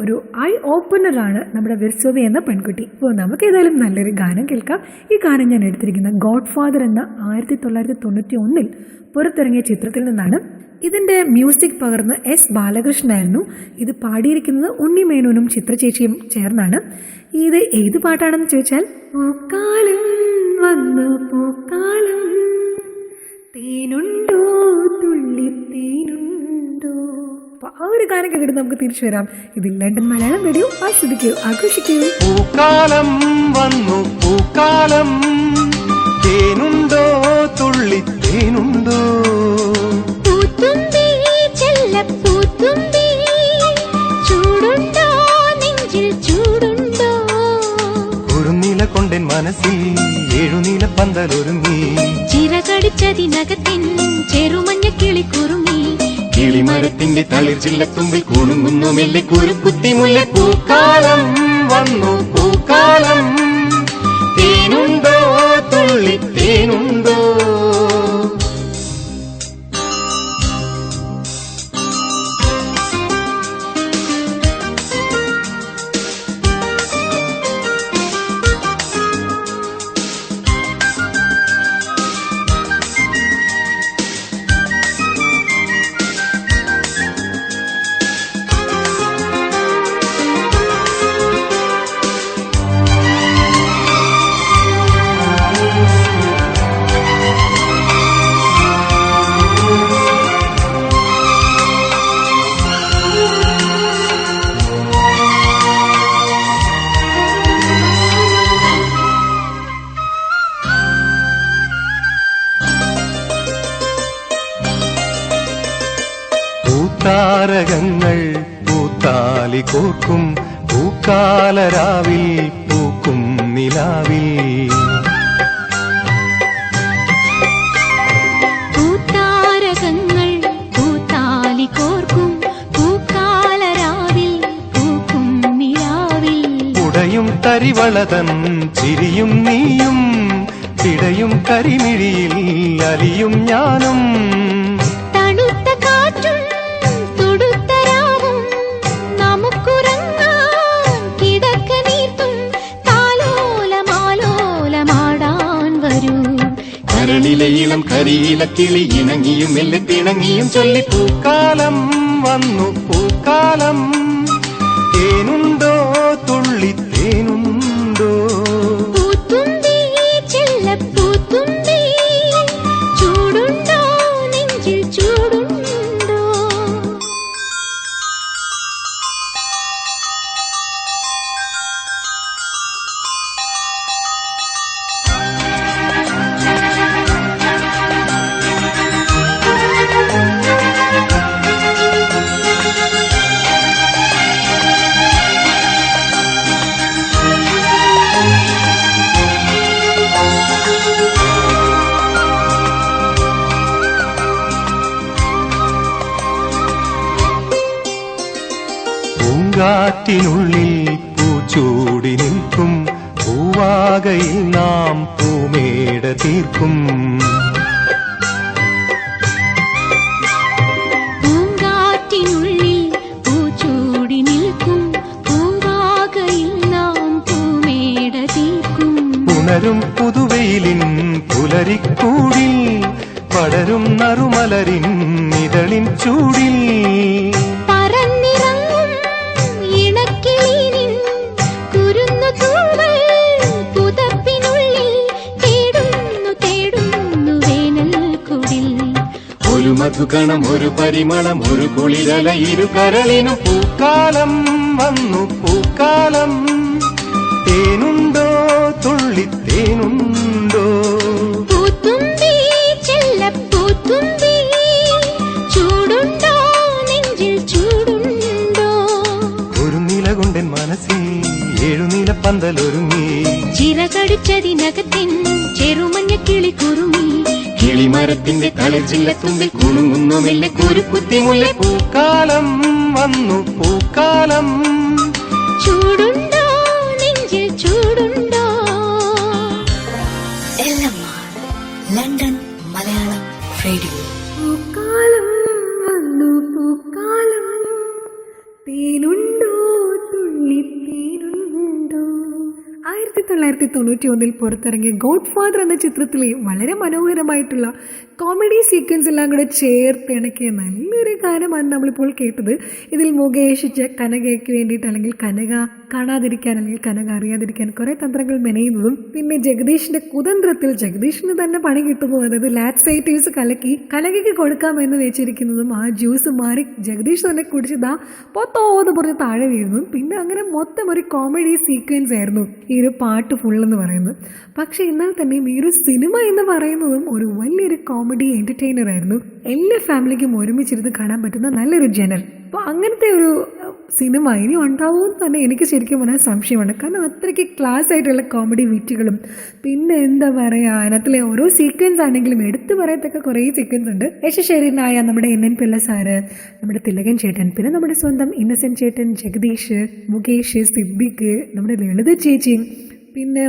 ഒരു ഐ ഓപ്പണറാണ് നമ്മുടെ വിർസോവിയ എന്ന പെൺകുട്ടി. അപ്പോൾ നമുക്ക് ഏതായാലും നല്ലൊരു ഗാനം കേൾക്കാം. ഈ ഗാനം ഞാൻ എടുത്തിരിക്കുന്ന ഗോഡ് ഫാദർ എന്ന 1991 പുറത്തിറങ്ങിയ ചിത്രത്തിൽ നിന്നാണ്. ഇതിൻ്റെ മ്യൂസിക് പകർന്ന് S. ബാലകൃഷ്ണനായിരുന്നു. ഇത് പാടിയിരിക്കുന്നത് ഉണ്ണിമേനോനും ചിത്രചേച്ചിയും ചേർന്നാണ്. ഇത് ഏത് പാട്ടാണെന്ന് ചോദിച്ചാൽ, പൂക്കാലം വന്നു പൂക്കാലം തേനുണ്ടോ തുള്ളിത്തേനുണ്ടോ. അപ്പോൾ ആ ഒരു ഗാനം കേട്ടിട്ട് നമുക്ക് തിരിച്ചു വരാം. ഇത് ലണ്ടൻ മലയാളം റേഡിയോ. ആസ്വദിക്കൂ, ആഘോഷിക്കൂ. പൂക്കാലം വന്നു പൂക്കാലം തേനുണ്ടോ തുള്ളിത്തേനുണ്ടോ. കൊണ്ടൻ മനസ്സിൽ 7 നീലപ്പന്തലൊരുങ്ങി ചിറകടിച്ചതിനകത്തിൻ ചെറുമഞ്ഞ കിളി കുറുങ്ങി കിളിമരത്തിന്റെ തളിർച്ചില്ലത്തുമ്പിൽ കുണുങ്ങുന്നു മെല്ലെ കുരുക്കുത്തി മുല്ലപ്പൂക്കാലം വന്നു പൂക്കാലം. തേനുണ്ടോ തുള്ളി തേനുണ്ടോ? താരകങ്ങൾ പൂത്താലി കോർക്കും പൂക്കാലരാവിൽ പൂക്കും നിലാവിൽ. പൂത്താരകങ്ങൾ പൂത്താലി കോർക്കും പൂക്കാലരാവിൽ പൂക്കും നിലാവിൽ. ഉടയും തരിവളതൻ ചിരിയും നീയും പിടയും കരിമിഴിയിൽ അലിയും ഞാനും. തണുത്ത കാറ്റും തുടുത്തരാവും നമുക്കുറങ്ങാൻ കിടക്ക നീർത്തും താലോലമാലോലമാടാൻ വരൂ. കരളിലെ ഇളം കരിയില കിളി ഇണങ്ങിയും മെല്ലെ പിണങ്ങിയും ചൊല്ലി പൂക്കാലം വന്നു പൂക്കാലം. തേനുണ്ടോ തുള്ളി തേനുണ്ടോ? പൂത്തുമ്പി ചെല്ലപ്പൂത്തുമ്പി ചൂടുണ്ടോ നെഞ്ചിൽ ചൂടുണ്ടോ? പൂങ്കാറ്റിനുള്ളിൽ പൂച്ചൂടി നിൽക്കും പൂവാകയിൽ നാം പൂമേട തീർക്കും. പൂങ്കാറ്റിനുള്ളിൽ പൂച്ചൂടി നിൽക്കും പൂവാകയിൽ നാം പൂമേട തീർക്കും. ഉണരും പുതുവെയിലിൻ പുലരിക്കൂടിൽ പടരും നറുമലരിൻ ഇതളിൻ ചൂടിൽ. പറന്നിറങ്ങും ഇണക്കിളിനിൻ കുരുന്നു തൂവൽ പുതപ്പിനുള്ളിൽ തേടുന്നു തേടുന്നു വേനൽക്കുടിൽ. ഒരു മധുകണം ഒരു പരിമളം ഒരു കുളിരല ഇരു കരളിനും പൂക്കാലം വന്നു പൂക്കാലം. തേനുണ്ടോ തുള്ളി തേനുണ്ടോ? പൂത്തുമ്പി ചെല്ലപ്പൂത്തുമ്പി ചൂടുണ്ടോ നെഞ്ചിൽ ചൂടുണ്ടോ? ഒരു നിലകൊണ്ടൻ മനസ്സിൽ ഏഴുനില പന്തലൊരുങ്ങി. ചിറകടിച്ചതിനകത്തിൻ ചെറുമഞ്ഞ കിളി കുറുമി. കിളിമരത്തിന്റെ തളിർച്ചില്ലത്തുമ്പിൽ കുണുങ്ങുന്നു മെല്ലെ കുരുക്കുത്തി മുല്ലപ്പൂക്കാലം വന്നു പൂക്കാലം. ചൂടുണ്ടോ നെഞ്ചിൽ ചൂടുണ്ടോ? London Malayalam radio. പൂക്കാലം വന്നു പൂക്കാലം തേനുണ്ടോ തുള്ളി തേനുണ്ടോ? 1991 പുറത്തിറങ്ങിയ ഗോഡ് ഫാദർ എന്ന ചിത്രത്തിലെ വളരെ മനോഹരമായിട്ടുള്ള കോമഡി സീക്വൻസ് എല്ലാം കൂടെ ചേർത്തിണക്കിയ നല്ലൊരു ഗാനമാണ് നമ്മളിപ്പോൾ കേട്ടത്. ഇതിൽ മുകേഷ് കനകയ്ക്ക് വേണ്ടിയിട്ട് അല്ലെങ്കിൽ കനക കാണാതിരിക്കാൻ അല്ലെങ്കിൽ കനക അറിയാതിരിക്കാൻ കുറേ തന്ത്രങ്ങൾ മെനയുന്നതും പിന്നെ ജഗദീഷിന്റെ കുതന്ത്രത്തിൽ ജഗദീഷിന് തന്നെ പണി കിട്ടുന്നു. അതായത് ലാക്സേറ്റീവ്സ് കലക്കി കനകയ്ക്ക് കൊടുക്കാമെന്ന് വെച്ചിരിക്കുന്നതും ആ ജ്യൂസ് മാറി ജഗദീഷ് തന്നെ കുടിച്ചതാ പൊത്തോന്ന് പറഞ്ഞ് താഴെ വീഴുന്നു. പിന്നെ അങ്ങനെ മൊത്തം ഒരു കോമഡി സീക്വൻസ് ആയിരുന്നു ഈ ഒരു പാട്ട് ഫുള്ളെന്ന് പറയുന്നത്. പക്ഷെ എന്നാൽ തന്നെയും ഈ ഒരു സിനിമ എന്ന് പറയുന്നതും ഒരു വലിയൊരു കോമഡി എന്റർടൈനർ ആയിരുന്നു. എല്ലാ ഫാമിലിക്കും ഒരുമിച്ചിരുന്ന് കാണാൻ പറ്റുന്ന നല്ലൊരു ജനൽ. അപ്പോൾ അങ്ങനത്തെ ഒരു സിനിമ ഇനി ഉണ്ടാവുമെന്ന് തന്നെ എനിക്ക് ശരിക്കും പറഞ്ഞാൽ സംശയമാണ്. കാരണം അത്രയ്ക്ക് ക്ലാസ് ആയിട്ടുള്ള കോമഡി വിറ്റുകളും പിന്നെ എന്താ പറയുക അതിനകത്തിലെ ഓരോ സീക്വൻസ് ആണെങ്കിലും എടുത്തു പറയത്തക്ക കുറേ സീക്വൻസ് ഉണ്ട്. യശശരീരനായ നമ്മുടെ NN പിള്ള സാറ്, നമ്മുടെ തിലകൻ ചേട്ടൻ, പിന്നെ നമ്മുടെ സ്വന്തം ഇന്നസെന്റ് ചേട്ടൻ, ജഗദീഷ്, മുകേഷ്, സിദ്ദിഖ്, നമ്മുടെ ലളിത ചേച്ചി, പിന്നെ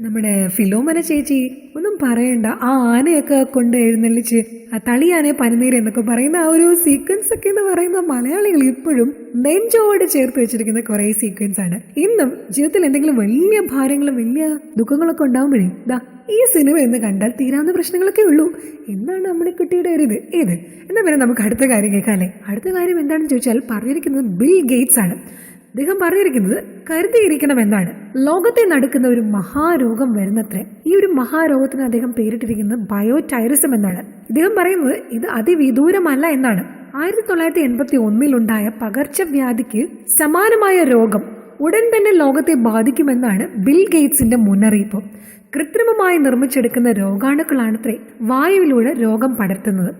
നമ്മുടെ ഫിലോമന ചേച്ചി, ഒന്നും പറയണ്ട. ആ ആനയൊക്കെ കൊണ്ട് എഴുന്നള്ളിച്ച് തളിയാനെ പനിനീര് എന്നൊക്കെ പറയുന്ന ആ ഒരു സീക്വൻസ് ഒക്കെ എന്ന് പറയുന്ന മലയാളികൾ ഇപ്പോഴും നെഞ്ചോട് ചേർത്ത് വെച്ചിരിക്കുന്ന കുറേ സീക്വൻസ് ആണ്. ഇന്നും ജീവിതത്തിൽ എന്തെങ്കിലും വലിയ ഭാരങ്ങളും വലിയ ദുഃഖങ്ങളൊക്കെ ഉണ്ടാവുമ്പോഴേ ഈ സിനിമ എന്ന് കണ്ടാൽ തീരാവുന്ന പ്രശ്നങ്ങളൊക്കെ ഉള്ളൂ എന്നാണ് നമ്മുടെ കുട്ടിയുടെ ഒരു ഏത്. എന്നാൽ പിന്നെ നമുക്ക് അടുത്ത കാര്യം കേൾക്കാം അല്ലേ. അടുത്ത കാര്യം എന്താണെന്ന് ചോദിച്ചാൽ പറഞ്ഞിരിക്കുന്നത് ബിൽ ഗേറ്റ്സ് ആണ്. അദ്ദേഹം പറഞ്ഞിരിക്കുന്നത് കരുതിയിരിക്കണമെന്നാണ്. ലോകത്തെ നടക്കുന്ന ഒരു മഹാരോഗം വരുന്നത്രേ. ഈ ഒരു മഹാരോഗത്തിന് അദ്ദേഹം പേരിട്ടിരിക്കുന്നത് ബയോടൈറിസം എന്നാണ്. ഇദ്ദേഹം പറയുന്നത് ഇത് അതിവിദൂരമല്ല എന്നാണ്. 1981 പകർച്ചവ്യാധിക്ക് സമാനമായ രോഗം ഉടൻ തന്നെ ലോകത്തെ ബാധിക്കുമെന്നാണ് ബിൽ ഗേറ്റ്സിന്റെ മുന്നറിയിപ്പ്. കൃത്രിമമായി നിർമ്മിച്ചെടുക്കുന്ന രോഗാണുക്കളാണത്രേ വായുവിലൂടെ രോഗം പടർത്തുന്നത്.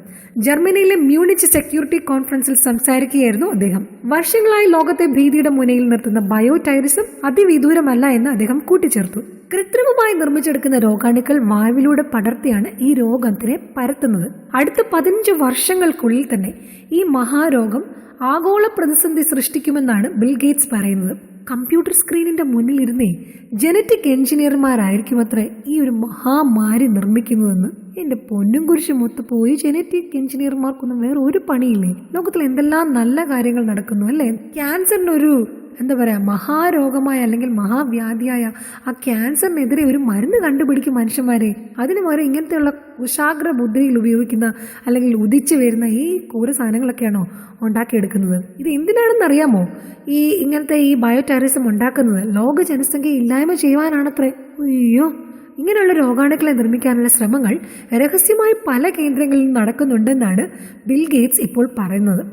ജർമ്മനിയിലെ മ്യൂണിച്ച് സെക്യൂരിറ്റി കോൺഫറൻസിൽ സംസാരിക്കുകയായിരുന്നു അദ്ദേഹം. വർഷങ്ങളായി ലോകത്തെ ഭീതിയുടെ മുനയിൽ നിർത്തുന്ന ബയോടൈറിസം അതിവിദൂരമല്ല എന്ന് അദ്ദേഹം കൂട്ടിച്ചേർത്തു. കൃത്രിമമായി നിർമ്മിച്ചെടുക്കുന്ന രോഗാണുക്കൾ വായുവിലൂടെ പടർത്തിയാണ് ഈ രോഗത്തിനെ പരത്തുന്നത്. അടുത്ത 15 വർഷങ്ങൾക്കുള്ളിൽ തന്നെ ഈ മഹാരോഗം ആഗോള പ്രതിസന്ധി സൃഷ്ടിക്കുമെന്നാണ് ബിൽ ഗേറ്റ്സ് പറയുന്നത്. കമ്പ്യൂട്ടർ സ്ക്രീനിന്റെ മുന്നിൽ ഇരുന്നേ ജനറ്റിക് എഞ്ചിനീയർമാരായിരിക്കും അത്ര ഈ ഒരു മഹാമാരി നിർമ്മിക്കുന്നതെന്ന്. എന്റെ പൊന്നും കുരിശ് മൊത്ത് പോയി ജനറ്റിക് എഞ്ചിനീയർമാർക്കൊന്നും വേറെ ഒരു പണിയില്ലേ. ലോകത്തിൽ എന്തെല്ലാം നല്ല കാര്യങ്ങൾ നടക്കുന്നു അല്ലേ. ക്യാൻസറിന്റെ ഒരു എന്താ പറയുക മഹാരോഗമായ അല്ലെങ്കിൽ മഹാവ്യാധിയായ ആ ക്യാൻസറിനെതിരെ ഒരു മരുന്ന് കണ്ടുപിടിക്കും മനുഷ്യന്മാരെ. അതിന് വരെ ഇങ്ങനത്തെയുള്ള കുശാഗ്ര ബുദ്ധിയിൽ ഉപയോഗിക്കുന്ന അല്ലെങ്കിൽ ഉദിച്ചു വരുന്ന ഈ കൂര സാധനങ്ങളൊക്കെയാണോ ഉണ്ടാക്കിയെടുക്കുന്നത്? ഇത് എന്തിനാണെന്ന് അറിയാമോ? ഇങ്ങനത്തെ ഈ ബയോടൈറിസം ഉണ്ടാക്കുന്നത് ലോക ജനസംഖ്യ ഇല്ലായ്മ ചെയ്യുവാനാണത്രേ. അയ്യോ, ഇങ്ങനെയുള്ള രോഗാണുക്കളെ നിർമ്മിക്കാനുള്ള ശ്രമങ്ങൾ രഹസ്യമായി പല കേന്ദ്രങ്ങളിലും നടക്കുന്നുണ്ടെന്നാണ് ബിൽ ഗേറ്റ്സ് ഇപ്പോൾ പറയുന്നത്.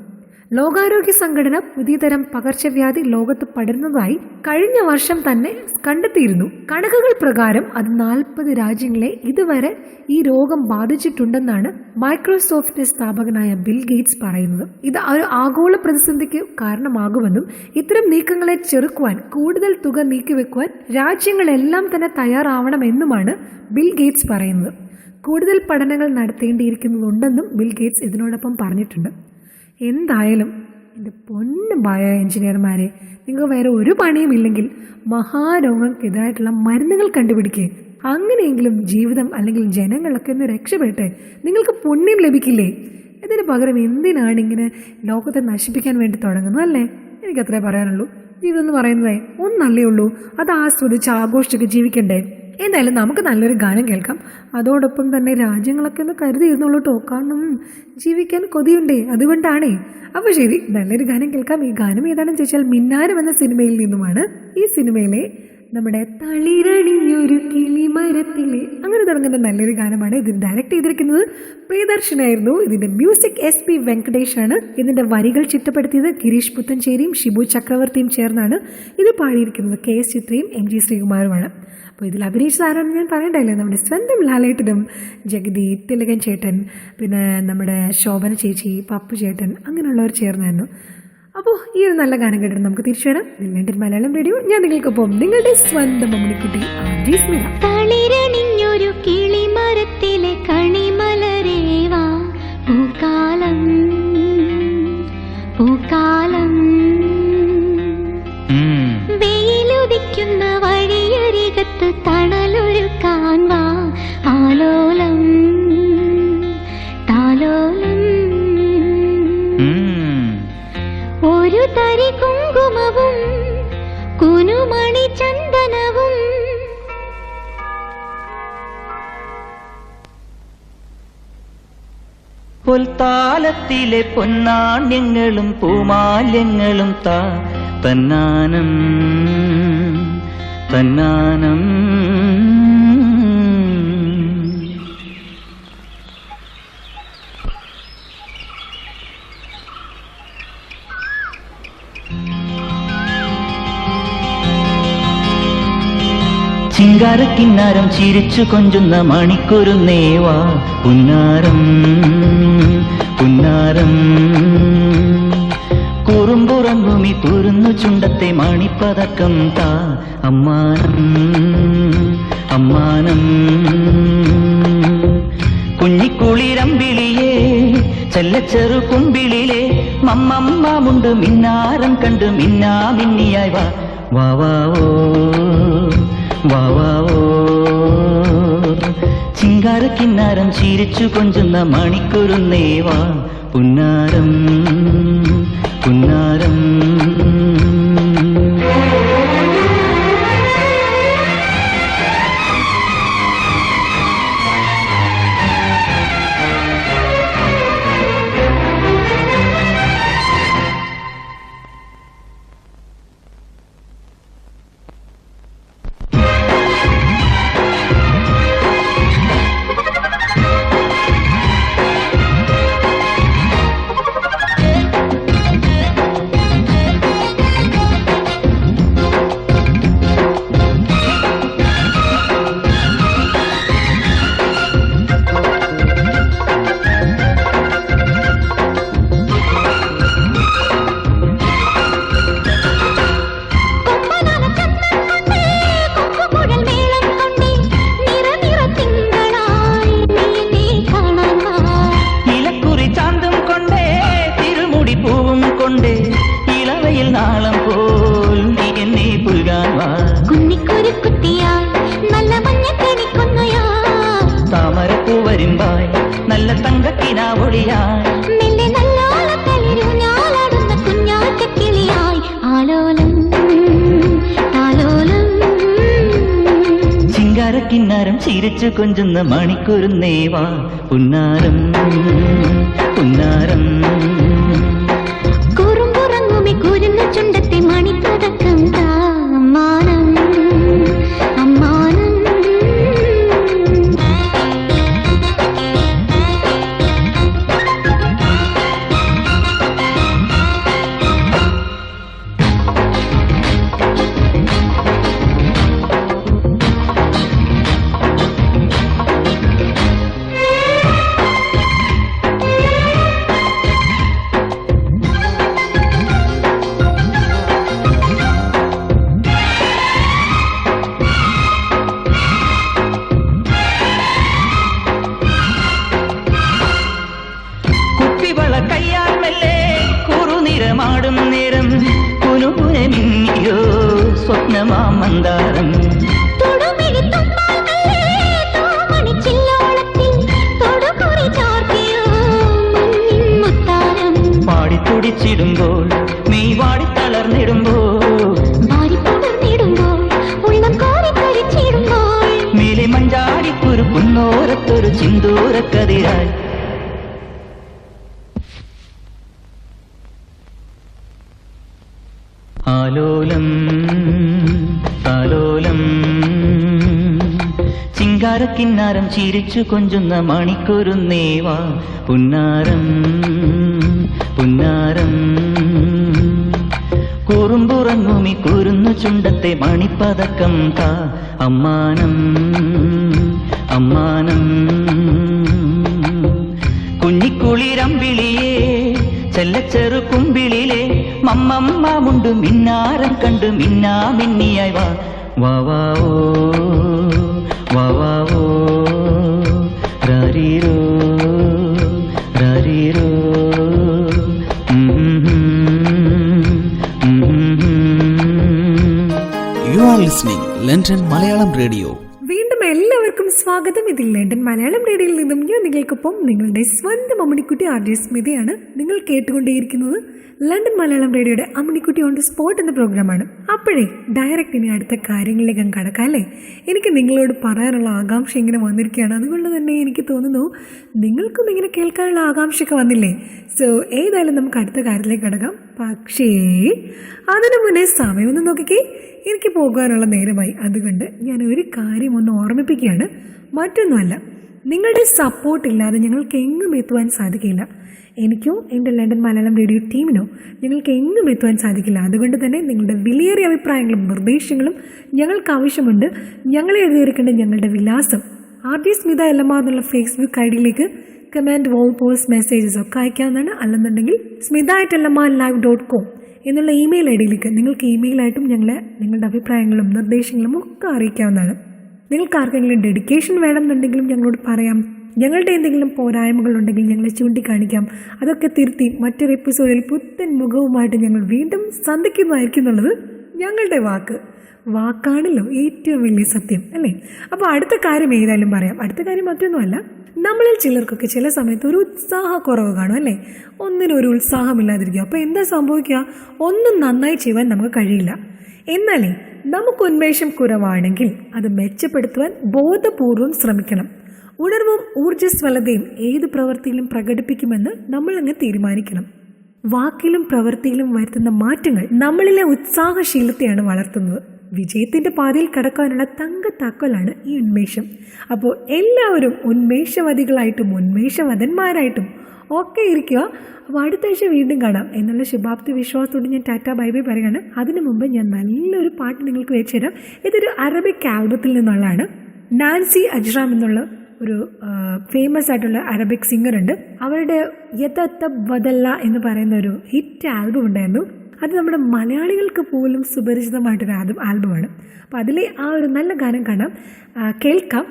ലോകാരോഗ്യ സംഘടന പുതിയ തരം പകർച്ചവ്യാധി ലോകത്ത് പടരുന്നതായി കഴിഞ്ഞ വർഷം തന്നെ കണ്ടെത്തിയിരുന്നു. കണക്കുകൾ പ്രകാരം അത് 40 രാജ്യങ്ങളെ ഇതുവരെ ഈ രോഗം ബാധിച്ചിട്ടുണ്ടെന്നാണ് മൈക്രോസോഫ്റ്റ് സ്ഥാപകനായ ബിൽ ഗേറ്റ്സ് പറയുന്നത്. ഇത് ഒരു ആഗോള പ്രതിസന്ധിക്ക് കാരണമാകുമെന്നും ഇത്തരം നീക്കങ്ങളെ ചെറുക്കുവാൻ കൂടുതൽ തുക നീക്കിവെക്കുവാൻ രാജ്യങ്ങളെല്ലാം തന്നെ തയ്യാറാവണമെന്നുമാണ് ബിൽ ഗേറ്റ്സ് പറയുന്നത്. കൂടുതൽ പഠനങ്ങൾ നടത്തേണ്ടിയിരിക്കുന്നുണ്ടെന്നും ബിൽ ഗേറ്റ്സ് ഇതിനോടൊപ്പം പറഞ്ഞിട്ടുണ്ട്. എന്തായാലും എൻ്റെ പൊന്ന് ബയോ എഞ്ചിനീയർമാരെ, നിങ്ങൾക്ക് വേറെ ഒരു പണിയും ഇല്ലെങ്കിൽ മഹാരോഗങ്ങൾക്കെതിരായിട്ടുള്ള മരുന്നുകൾ കണ്ടുപിടിക്കുക. അങ്ങനെയെങ്കിലും ജീവിതം അല്ലെങ്കിൽ ജനങ്ങളൊക്കെ ഒന്ന് രക്ഷപ്പെട്ട് നിങ്ങൾക്ക് പുണ്യം ലഭിക്കില്ലേ? ഇതിന് പകരം എന്തിനാണ് ഇങ്ങനെ ലോകത്തെ നശിപ്പിക്കാൻ വേണ്ടി തുടങ്ങുന്നത് അല്ലേ? എനിക്കത്രേ പറയാനുള്ളൂ. ഇതെന്ന് പറയുന്നതേ ഒന്നല്ലേ ഉള്ളൂ. അത് ആസ്വദിച്ച് ആഘോഷിച്ചൊക്കെ ജീവിക്കണ്ടേ? എന്തായാലും നമുക്ക് നല്ലൊരു ഗാനം കേൾക്കാം. അതോടൊപ്പം തന്നെ രാജ്യങ്ങളൊക്കെ ഒന്ന് കരുതിയിരുന്നുള്ളൂ കേട്ടോ. കാരണം ജീവിക്കാൻ കൊതിയുണ്ടേ, അതുകൊണ്ടാണേ. അപ്പോൾ ശരി, നല്ലൊരു ഗാനം കേൾക്കാം. ഈ ഗാനം ഏതാണെന്ന് ചോദിച്ചാൽ മിന്നാരം എന്ന സിനിമയിൽ നിന്നുമാണ്. ഈ സിനിമയിലെ നമ്മുടെ തളിരണിഞ്ഞൊരു കിളിമരത്തിലെ അങ്ങനെ തുടങ്ങുന്ന നല്ലൊരു ഗാനമാണ്. ഇത് ഡയറക്റ്റ് ചെയ്തിരിക്കുന്നത് പ്രിയദർശനായിരുന്നു. ഇതിന്റെ മ്യൂസിക് SP വെങ്കടേഷ് ആണ്. ഇതിന്റെ വരികൾ ചിട്ടപ്പെടുത്തിയത് ഗിരീഷ് പുത്തഞ്ചേരിയും ഷിബു ചക്രവർത്തിയും ചേർന്നാണ്. ഇത് പാടിയിരിക്കുന്നത് KS ചിത്രയും MG ശ്രീകുമാറുമാണ്. അപ്പോൾ ഇതിൽ അഭിനയിച്ച ആരാണെന്ന് ഞാൻ പറയണ്ടല്ലേ, നമ്മുടെ സ്വന്തം ലാലേട്ടനും ജഗതി, തിലകൻ ചേട്ടൻ, പിന്നെ നമ്മുടെ ശോഭന ചേച്ചി, പപ്പു ചേട്ടൻ, അങ്ങനെയുള്ളവർ ചേർന്നായിരുന്നു. അപ്പോൾ ഈ ഒരു നല്ല ഗാനം കേട്ടിട്ട് നമുക്ക് തിരിച്ചു വരാം. നിങ്ങളുടെ മലയാളം റേഡിയോ, ഞാൻ നിങ്ങൾക്കൊപ്പം നിങ്ങളുടെ സ്വന്തം മമ്മിണിക്കുട്ടി ആൻറ്റി സ്മിത. തളിരണിഞ്ഞൊരു കിളിമരത്തിലെ കണിമലരേവാ പൂക്കാലം പൂക്കാലം വെയിലുദിക്കുന്ന വഴിയരികത്ത് തണലൊരുക്കാൻ വാ ആലോലം താലോലം ഒരു തരി കുങ്കുമവും കുനുമണി ചന്ദനവും പൊൽത്താലത്തിലെ പൊന്നാണ്യങ്ങളും പൂമാല്യങ്ങളും തന്നാനം തന്നാനം ചിങ്കാരക്കിന്നാരം ചിരിച്ചു കൊഞ്ചുന്ന മണിക്കുരുന്നേവാ പുന്നാരം പുന്നാരം കുറുമ്പുറങ്ങുമി കൂരുന്നു ചുണ്ടത്തെ മണിപ്പതക്കം താ അമ്മാനം അമ്മാനം കുഞ്ഞിക്കുളിരമ്പിളിയേ ചെല്ലച്ചെറു കുമ്പിളിലെ മമ്മമ്മുണ്ട് മിന്നാരം കണ്ട് മിന്നാ മിന്നിയായി വാ വാവാവോ വാവാവോ ചിങ്കാരക്കിന്നാരം ചിരിച്ചു കൊഞ്ചുന്ന മണിക്കുരുന്നേവാ പുന്നാരം പുന്നാരം ചിങ്കാരക്കിന്നാരം ചിരിച്ചു കൊഞ്ചുന്ന മണിക്കുരുന്നേവാ പുന്നാരം പുന്നാരം കുറുമ്പുറങ്ങുമി കുരുന്നു ചുണ്ടത്തെ മണിപ്പതക്കം താ അമ്മാനം അമ്മാനം മാടും നേരം കുനുകുനമിന്നിയോ സ്വപ്നമാമന്താരം പാടിത്തുടിച്ചിടുമ്പോൾ നീ വാടിത്തളർന്നിടുമ്പോൾ മേലെ മഞ്ചാടിക്കൊരു കുന്നോരത്തൊരു ചിന്തൂരക്കതിരായി ആലോലം താലോലം ചിങ്കാരക്കിന്നാരം ചിരിച്ചു കൊഞ്ചുന്ന മണിക്കുരുന്നേവാ പുന്നാരം പുന്നാരം കുറുമ്പുറങ്ങുമി കുരുന്നു ചുണ്ടത്തെ മണിപ്പതക്കം താ അമ്മാനം അമ്മാനം കുഞ്ഞിക്കുളിരമ്പിളിയേ ചെല്ലച്ചെറു കുമ്പിളിലെ മമ്മമ്മുണ്ട് മിന്നാരം കണ്ട് മിന്നാ മിന്നിയായി വാ വാവാവോ വാവാവോ രാരീരോ രാരീരോ You are listening London Malayalam Radio. വീണ്ടും എല്ലാവർക്കും സ്വാഗതം. ഇതിൽ ലണ്ടൻ മലയാളം റേഡിയോയിൽ നിന്നും ഞാൻ നിങ്ങൾക്കൊപ്പം നിങ്ങളുടെ സ്വന്തം അമ്മിണിക്കുട്ടി RJ സ്മിതയാണ്. നിങ്ങൾ കേട്ടുകൊണ്ടേയിരിക്കുന്നത് ലണ്ടൻ മലയാളം റേഡിയോയുടെ അമ്മിണിക്കുട്ടി ഓൺ ദി സ്പോട്ട് എന്ന പ്രോഗ്രാമാണ്. അപ്പോഴേ ഡയറക്റ്റ് ഇനി അടുത്ത കാര്യങ്ങളിലേക്ക് കടക്കാം അല്ലേ. എനിക്ക് നിങ്ങളോട് പറയാനുള്ള ആകാംക്ഷ ഇങ്ങനെ വന്നിരിക്കുകയാണ്. അതുകൊണ്ട് തന്നെ എനിക്ക് തോന്നുന്നു നിങ്ങൾക്കും ഇങ്ങനെ കേൾക്കാനുള്ള ആകാംക്ഷയൊക്കെ വന്നില്ലേ. സോ ഏതായാലും നമുക്ക് അടുത്ത കാര്യത്തിലേക്ക് കടക്കാം. പക്ഷേ അതിനു മുന്നേ സമയമൊന്ന് നോക്കിക്കേ, എനിക്ക് പോകാനുള്ള നേരമായി. അതുകൊണ്ട് ഞാൻ ഒരു കാര്യം ഒന്ന് ഓർമ്മിപ്പിക്കുകയാണ്. മറ്റൊന്നുമല്ല, നിങ്ങളുടെ സപ്പോർട്ട് ഇല്ലാതെ ഞങ്ങൾക്ക് എങ്ങും എത്തുവാൻ സാധിക്കില്ല. എനിക്കോ എൻ്റെ ലണ്ടൻ മലയാളം റേഡിയോ ടീമിനോ ഞങ്ങൾക്ക് എങ്ങും എത്തുവാൻ സാധിക്കില്ല. അതുകൊണ്ട് തന്നെ നിങ്ങളുടെ വിലയേറിയ അഭിപ്രായങ്ങളും നിർദ്ദേശങ്ങളും ഞങ്ങൾക്ക് ആവശ്യമുണ്ട്. ഞങ്ങളെ എഴുതിയിരിക്കേണ്ട ഞങ്ങളുടെ വിലാസം RJ സ്മിത എല്ലമ്മ എന്നുള്ള ഫേസ്ബുക്ക് ഐഡിയിലേക്ക് കമൻറ്റ്, വോൾ, പോസ്റ്റ്, മെസ്സേജസ് ഒക്കെ അയക്കാവുന്നതാണ്. അല്ലെന്നുണ്ടെങ്കിൽ smita@ellama.live.com എന്നുള്ള ഇമെയിൽ ഐ ഡിയിലേക്ക് നിങ്ങൾക്ക് ഇമെയിലായിട്ടും ഞങ്ങളെ നിങ്ങളുടെ അഭിപ്രായങ്ങളും നിർദ്ദേശങ്ങളും ഒക്കെ അറിയിക്കാവുന്നതാണ്. നിങ്ങൾക്ക് ആർക്കെങ്കിലും ഡെഡിക്കേഷൻ വേണമെന്നുണ്ടെങ്കിലും ഞങ്ങളോട് പറയാം. ഞങ്ങളുടെ എന്തെങ്കിലും പോരായ്മകളുണ്ടെങ്കിൽ ഞങ്ങളെ ചൂണ്ടിക്കാണിക്കാം. അതൊക്കെ തിരുത്തി മറ്റൊരു എപ്പിസോഡിൽ പുത്തൻ മുഖവുമായിട്ട് ഞങ്ങൾ വീണ്ടും സന്ധിക്കുന്നതായിരിക്കും എന്നുള്ളത് ഞങ്ങളുടെ വാക്കാണല്ലോ ഏറ്റവും വലിയ സത്യം, അല്ലേ? അപ്പോൾ അടുത്ത കാര്യം ഏതായാലും പറയാം. അടുത്ത കാര്യം മറ്റൊന്നുമല്ല, നമ്മളിൽ ചിലർക്കൊക്കെ ചില സമയത്ത് ഒരു ഉത്സാഹക്കുറവ് കാണും, അല്ലേ? ഒന്നിനും ഒരു ഉത്സാഹമില്ലാതിരിക്കുക. അപ്പോൾ എന്താ സംഭവിക്കുക? ഒന്നും നന്നായി ചെയ്യാൻ നമുക്ക് കഴിയില്ല. എന്നാലേ നമുക്ക് ഉന്മേഷം കുറവാണെങ്കിൽ അത് മെച്ചപ്പെടുത്തുവാൻ ബോധപൂർവം ശ്രമിക്കണം. ഉണർവും ഊർജ്ജസ്വലതയും ഏത് പ്രവൃത്തിയിലും പ്രകടിപ്പിക്കുമെന്ന് നമ്മളങ്ങ് തീരുമാനിക്കണം. വാക്കിലും പ്രവൃത്തിയിലും വരുത്തുന്ന മാറ്റങ്ങൾ നമ്മളിലെ ഉത്സാഹശീലത്തെയാണ് വളർത്തുന്നത്. വിജയത്തിൻ്റെ പാതയിൽ കടക്കാനുള്ള തങ്കത്താക്കലാണ് ഈ ഉന്മേഷം. അപ്പോൾ എല്ലാവരും ഉന്മേഷവതികളായിട്ടും ഉന്മേഷവതന്മാരായിട്ടും ഒക്കെ ഇരിക്കുക. അപ്പോൾ അടുത്ത ആഴ്ച വീണ്ടും കാണാം എന്നുള്ള ശുഭാപ്തി വിശ്വാസത്തോട് ഞാൻ ടാറ്റ ബൈ ബൈ പറയുകയാണ്. അതിനു മുമ്പ് ഞാൻ നല്ലൊരു പാട്ട് നിങ്ങൾക്ക് വെച്ചു തരാം. ഇതൊരു അറബിക് ആൽബത്തിൽ നിന്നുള്ളതാണ്. നാൻസി അജ്റാം എന്നുള്ള ഒരു ഫേമസ് ആയിട്ടുള്ള അറബിക് സിംഗർ ഉണ്ട്. അവരുടെ യതതബദല്ല എന്ന് പറയുന്ന ഒരു ഹിറ്റ് ആൽബം ഉണ്ടായിരുന്നു. അത് നമ്മുടെ മലയാളികൾക്ക് പോലും സുപരിചിതമായിട്ടൊരു ആൽബമാണ്. അപ്പോൾ അതിലെ ആ ഒരു നല്ല ഗാനം കേൾക്കാം.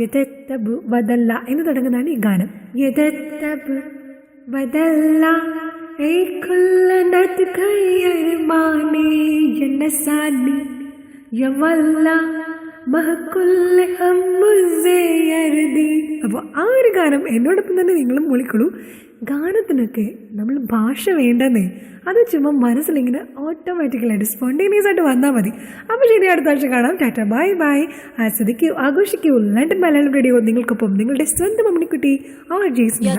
യതതബദല്ല എന്ന് തുടങ്ങുന്നതാണ് ഈ ഗാനം. യതതബദല്ല അപ്പോൾ ആ ഒരു ഗാനം എന്നോടൊപ്പം തന്നെ നിങ്ങളും മൂളിക്കൊള്ളൂ. ഗാനത്തിനൊക്കെ നമ്മൾ ഭാഷ വേണ്ടെന്നേ, അത് ചുമ്മാ മനസ്സിലിങ്ങനെ ഓട്ടോമാറ്റിക്കലായിട്ട് സ്പോണ്ടേനിയസ് ആയിട്ട് വന്നാൽ മതി. അപ്പോൾ ശരി, അടുത്ത ആഴ്ച കാണാം. Tata bye bye. ആസ്വദിക്കൂ, ആഘോഷിക്കൂ. ലണ്ടൻ മലയാളം റേഡിയോ നിങ്ങൾക്കൊപ്പം നിങ്ങളുടെ സ്വന്തം അമ്മിണിക്കുട്ടി RJ സ്മിത.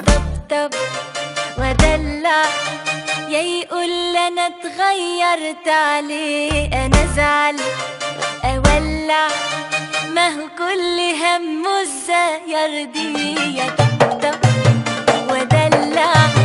ما هو كل هم يرضي يطبطب ودلع